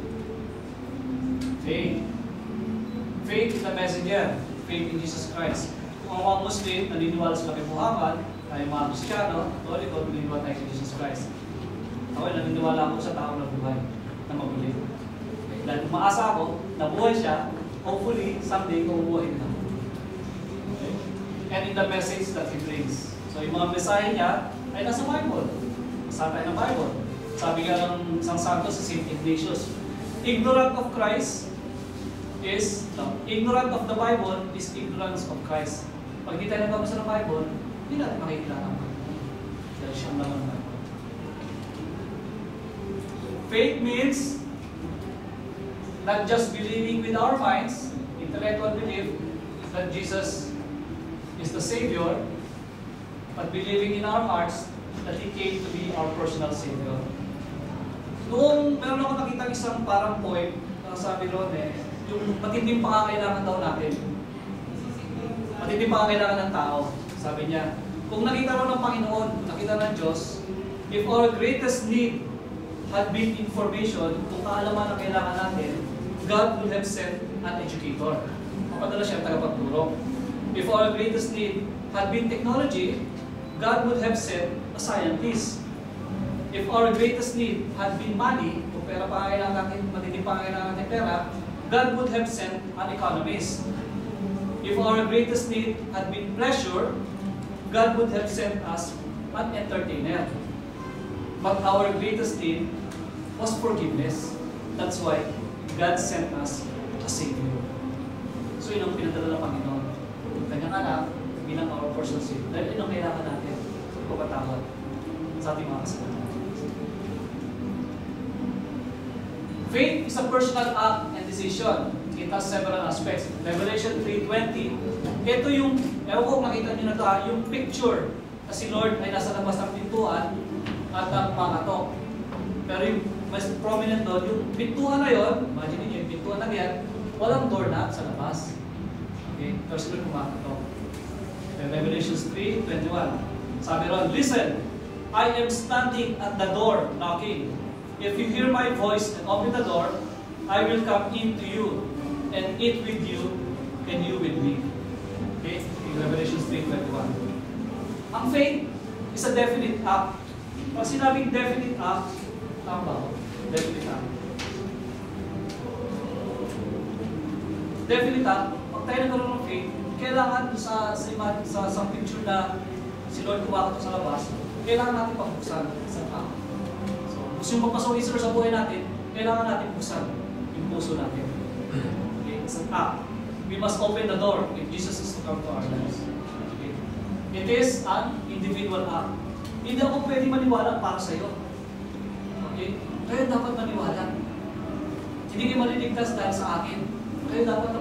Faith. Faith in the messenger. Faith in Jesus Christ. Kung ang mga Muslim naniniwala sila kay Muhammad, tayo mga Kristiyano, Katoliko, naniniwala tayo kay Jesus Christ. Ako ay naniniwala ako sa taong nabuhay na mabulit. Dahil umaasa ako, nabuhay siya, hopefully, someday, mabubuhay na. Okay? And in the message that He brings. So, yung mga mensahe niya ay nasa Bible. Nasa tayo ng Bible. Sabi nga ng isang santo sa St. Ignatius, ignorant of Christ is, ignorant of the Bible is ignorance of Christ. Pag hindi tayo nagbabasa ng Bible, hindi natin makikilala ang Bible. Dahil siyang naman ng Bible. Faith means not just believing with our minds, intellectual belief that Jesus is the Savior, but believing in our hearts that He came to be our personal Savior. Noong meron ako nakita isang parang point na sabi ron yung matinding pangangailangan daw natin. Matinding pangangailangan ng tao. Sabi niya, kung nakita ro ng Panginoon, nakita ng Diyos, if our greatest need had been information, kung kaalaman na kailangan natin, God would have sent an educator. Mapadala siya ang tagapagturo. If our greatest need had been technology, God would have sent a scientist. If our greatest need had been money, kung pera pangangailangan natin, matinding pangangailangan natin pera, God would have sent an economist. If our greatest need had been pleasure, God would have sent us an entertainer. But our greatest need was forgiveness. That's why God sent us a Savior. So yun ang pinadala ng Panginoon. Yung kanyang anak bilang our personal Savior. Dahil yun ang kailangan natin pagpapatawad sa ating mga kasalanan. Faith is a personal act and decision. It has several aspects. Revelation 3:20. Ito yung, ewan ko nakita nyo na ito, yung picture na si Lord ay nasa labas ng pintuan at ang pangatok. Pero yung mas prominent doon, yung pintuan na yun, imagine nyo, yung pintuan na yan, walang doorknob sa labas. Okay? Pero si Lord kumakatok. Revelation 3:21. Sabi ron, listen, I am standing at the door knocking. If you hear my voice and open the door, I will come into you and eat with you and you with me. Okay? In Revelation 3:21. Ang faith is a definite act. Pag sinabing definite act, tama ba? Definite act. Definite act, pag tayo nagkaroon ng faith, kailangan sa picture na si Lord kumakato sa labas, kailangan natin pagbusan sa act. So, gusto yung magpasok ni Sir sa buhay natin, kailangan natin buksan yung puso natin. Okay? It's an act. We must open the door if Jesus is to come to our lives. Okay? It is an individual act. Hindi ako pwede maniwala para sa iyo. Okay? Kaya dapat maniwala. Hindi kayo maliligtas dahil sa akin. Kaya dapat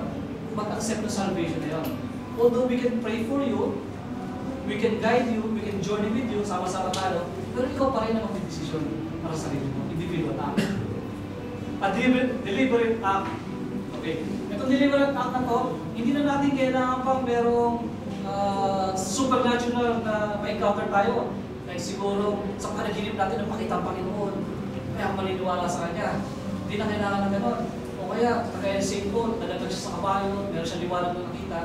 mag-accept ng salvation na yun. Although we can pray for you, we can guide you, we can journey with you, sama-sama tayo, pero ikaw pa rin ang mag-desisyon para sa sarili mo. Individual act. A deliberate act. Okay. Itong deliberate act na to, hindi na natin kailangan pang merong supernatural na ma-encounter tayo. Like siguro sa panaginip natin na pakita ang Panginoon, kaya maniniwala sa Kanya. Hindi na kailangan na gano'n. O kaya, kagaya St. Paul, nalaglag siya sa kabayo, meron siya liwanag na nakita,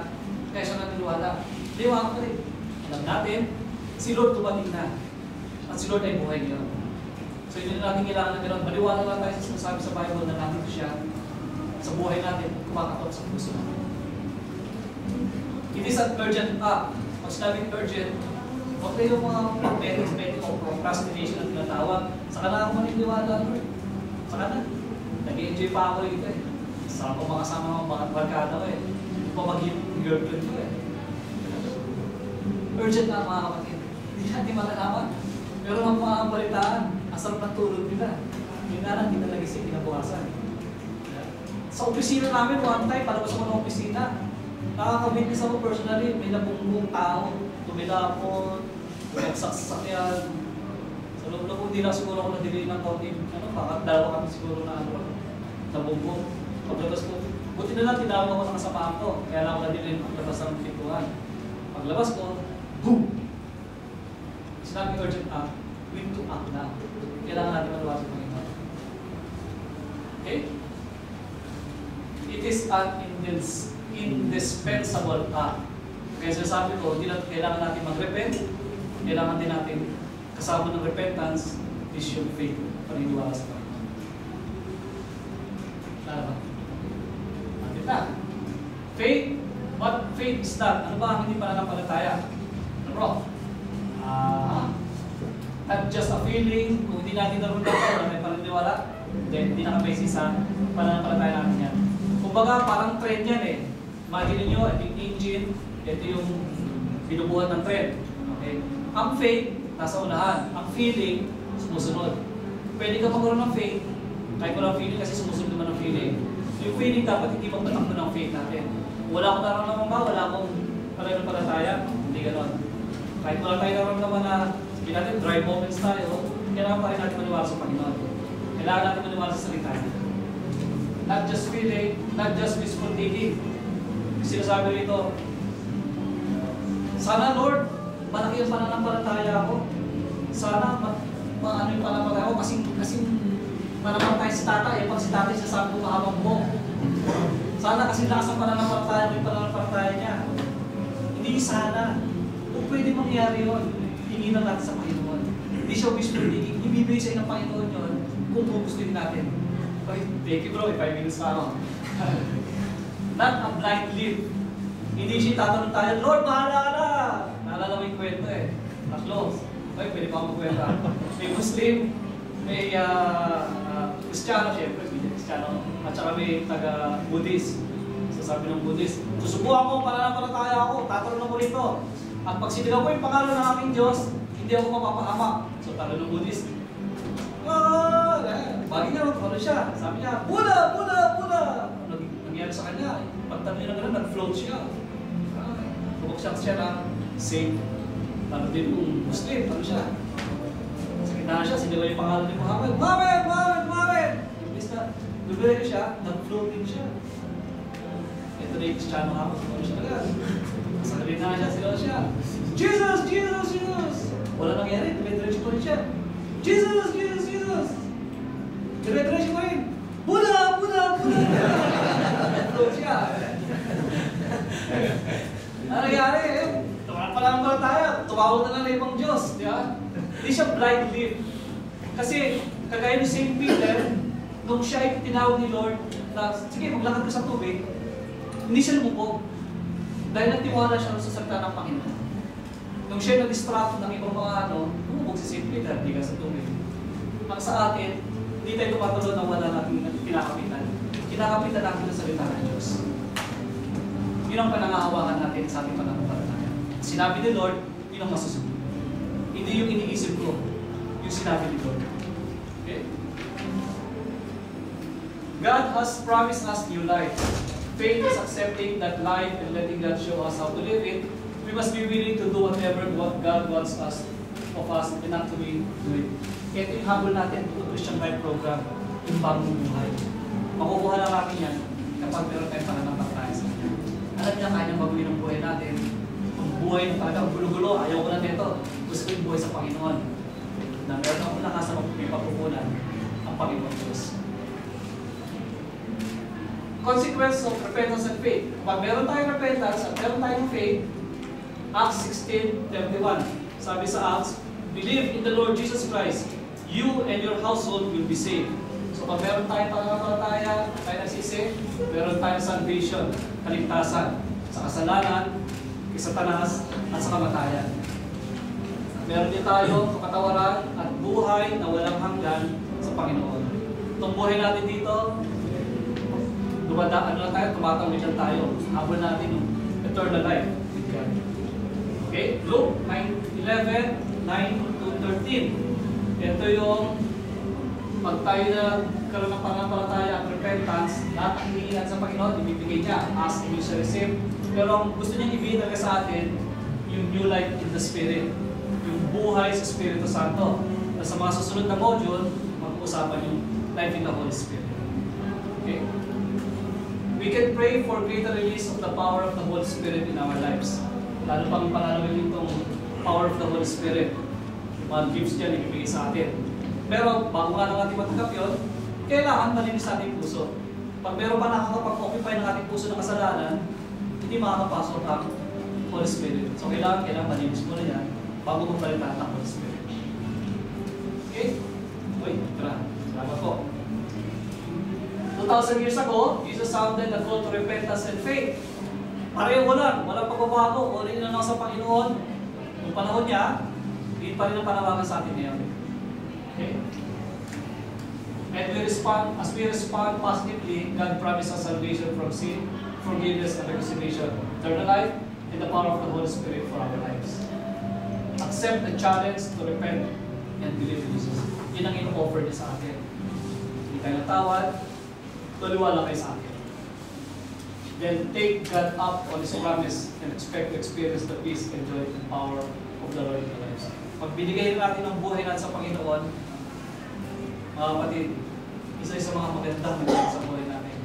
kaya siya naniniwala. Liwanag pa rin. Alam natin, si Lord tumating na. At si Lord ay buhay ngayon. So hindi na natin kailangan na gano'n. Maliwala lang tayo sa sinasabi sa Bible na natin siya sa buhay natin, kumakatok sa puso natin. It is an urgent act. Pag sinabing urgent, huwag kayo mga pag-medit o procrastination na tinatawag. Saka na ako maniniwala, Lord. Saka na. Nag-enjoy pa ako rito eh. Saka ko makasama ng mga barkada ko eh. Hindi pa mag-girlfriend ko eh. Urgent na mga kapatid. Hindi natin malalaman. Pero ang mga balitaan, asal ng tulog nila. Yung nga lang, hindi na lagi siya kinabukasan. Sa opisina namin, one time, palabas ako ng opisina. Nakaka-witness ako personally, may nabungbong tao, tumilapon, nagsasakyan. Sa loob-loob, hindi lang siguro ako na-delay ng konti. Baka dalawa kami siguro na nabungbong. Paglabas ko, buti na lang, tinawag ako ng kasamahan ko. Kaya lang ako na-delay paglabas ng pintuan. Paglabas ko, boom! Sinabi urgent act, we need to act na. Kailangan natin maluwas sa Panginoon. Okay? It is an indispensable act. Kaya sinasabi ko, hindi natin kailangan natin mag-repent, kailangan din natin kasama ng repentance is your faith, paniniwala sa Panginoon. Lalo ba? Natin na. Faith, what faith is that? Ano ba ang hindi pananampalataya? Ano bro? Not just a feeling, kung hindi natin naroon na may paniniwala, then hindi nakabasis sa pananampalataya natin yan. Kumbaga, parang trend yan eh. Imagine nyo, ito yung engine, ito yung binubuhat ng trend. Okay? Ang faith, nasa unahan. Ang feeling, sumusunod. Pwede ka magkaroon ng faith, kahit walang feeling kasi sumusunod naman ang feeling. Yung feeling dapat hindi magpatakbo ng faith natin. Wala akong nararamdaman ba? Wala akong pananampalataya? Hindi ganon. Kahit wala tayo nararamdaman na sabihin natin, dry moments tayo, kailangan pa rin natin maniwala sa Panginoon. Kailangan natin maniwala sa salita niya. Not just feeling, not just wishful thinking. Sinasabi rito, sana Lord, malaki ang pananampalataya ko. Sana maano yung pananampalataya ko kasi manampalataya si tatay. Pag si tatay sasabi ko mahabang mo. Sana kasi lakas ang pananampalataya mo yung pananampalataya niya. Hindi sana. Kung pwede mangyari yun, hingin lang natin sa Panginoon. Hindi siya wishful thinking. Ibibigay sa ng Panginoon yun kung gugustuhin natin. Okay, thank you bro, 5 minutes pa ako. Not a blind leap. Hindi siya tatanong tayo, Lord, bahala ka na! Naalala mo yung kwento eh. Tatlo. Okay, pwede pa ako magkwenta. May Muslim, may Kristiyano, syempre, may Kristiyano, at saka may taga-Buddhist. So sabi ng Buddhist, susubukan ko, pananampalataya ako, tatanong ko rito. At pag sinigaw ko yung pangalan ng aking Diyos, hindi ako mapapahamak. So talo ng Buddhist, bagay niya, ano siya? Sabi niya, Buddha, Buddha, Buddha! Nangyari sa kanya, pagtanong niya na gano'n, nag-float siya. Bukok siya na saint. Talo din kung Muslim, ano siya? Sa gitna siya, sinigaw yung pangalan ni Muhammad, Muhammad, Muhammad, Muhammad! Imbis na, lumire siya, nag-float din siya. Ito na yung Kristiyano nga ako, ano siya agad. Sa gitna siya, sinigaw siya, Jesus, Jesus, Jesus! Wala nangyari, tumidiretso ko rin siya. Jesus, Jesus, Jesus! dire-diretso ko rin. Bula! Flow siya. Ano nangyari eh? Tumahan pa lang pala tayo. Tumawag na lang na ibang Diyos. Di ba? Hindi siya blind lead. Kasi, kagaya ni St. Peter, nung siya ay tinawag ni Lord na, sige, maglakad ka sa tubig, hindi siya lumubog. Dahil nagtiwala siya sa salita ng Panginoon. Nung siya na-distract ng ibang mga lumubog si St. Peter, hindi ka sa tubig. Ang sa atin, hindi tayo tumatuloy na wala natin kinakapitan. Kinakapitan natin ang salita ng Diyos. Yun ang panangahawakan natin sa ating pananampalataya. Sinabi ni Lord, yun ang masusunod. Hindi yung iniisip ko, yung sinabi ni Lord. Okay? God has promised us new life. Faith is accepting that life and letting God show us how to live it. We must be willing to do whatever God wants us of us and not to be doing. Ito yung habol natin sa Christian Life Program, yung bagong buhay. Makukuha lang natin yan kapag meron tayong pananampalataya sa Kanya. Alam niya, kaya niyang baguhin ang buhay natin. Ang buhay na talagang gulo-gulo, ayaw ko na nito. Gusto ko yung buhay sa Panginoon. Na meron akong lakas na may pagkukunan ang Panginoon Diyos. Consequence of repentance and faith. Kapag meron tayong repentance at meron tayong faith, Acts 16:31. Sabi sa Acts, believe in the Lord Jesus Christ, you and your household will be saved. So pag meron tayong pananampalataya, tayo nagsisi, meron tayong salvation, kaligtasan sa kasalanan, kisatanas, at sa kamatayan. Meron din tayo kapatawaran at buhay na walang hanggan sa Panginoon. Itong buhay natin dito, dumadaan lang tayo, tumatawid lang tayo. Habol natin yung eternal life with God. Okay? Luke 9:11, 9-13. Ito yung pag tayo na karoon ng pananampalataya at repentance, lahat ang hinihingan sa Panginoon, ibibigay niya. Ask and you shall receive. Pero ang gusto niyang ibigay talaga sa atin, yung new life in the Spirit. Yung buhay sa Espiritu Santo. At sa mga susunod na module, mag-uusapan yung life in the Holy Spirit. Okay? We can pray for greater release of the power of the Holy Spirit in our lives. Lalo pang panalawin itong power of the Holy Spirit. Mga gifts dyan ibibigay sa atin. Pero bago nga lang natin matanggap yun, kailangan malinis sa ating puso. Pag meron pa nakakapag-occupy ng ating puso ng kasalanan, hindi makakapasok ang Holy Spirit. So kailangan malinis mo na yan bago mo palitan ang Holy Spirit. Okay? Uy, tara. Salamat po. 2,000 years ago, Jesus sounded the call to repentance and faith. Pareho lang, walang pagbabago, ulit na lang sa Panginoon. Nung panahon niya, hindi pa rin ang panawagan sa atin ngayon. Okay? And as we respond positively, God promises salvation from sin, forgiveness and reconciliation, eternal life, and the power of the Holy Spirit for our lives. Accept the challenge to repent and believe in Jesus. Yun ang in-offer niya sa atin. Hindi tayo natawad, tuliwala kayo sa akin. Then take God up on His promise and expect to experience the peace and joy and power of the Lord in our lives. Pag binigay natin ang buhay natin sa Panginoon, mga kapatid, isa sa mga magandang nangyari sa buhay natin.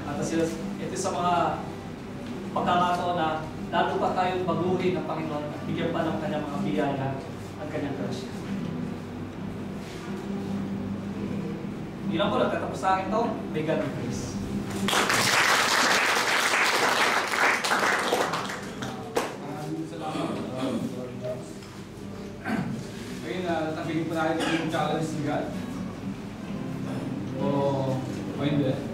At ito sa mga pagkakataon na lalo pa tayong baguhin ng Panginoon at bigyan pa ng kanyang mga biyaya at kanyang grasya. Hindi lang po, nagtatapos sa akin ito. May God be praised. Maraming salamat. Ngayon, tatagigin po natin yung challenge ni God. O hindi.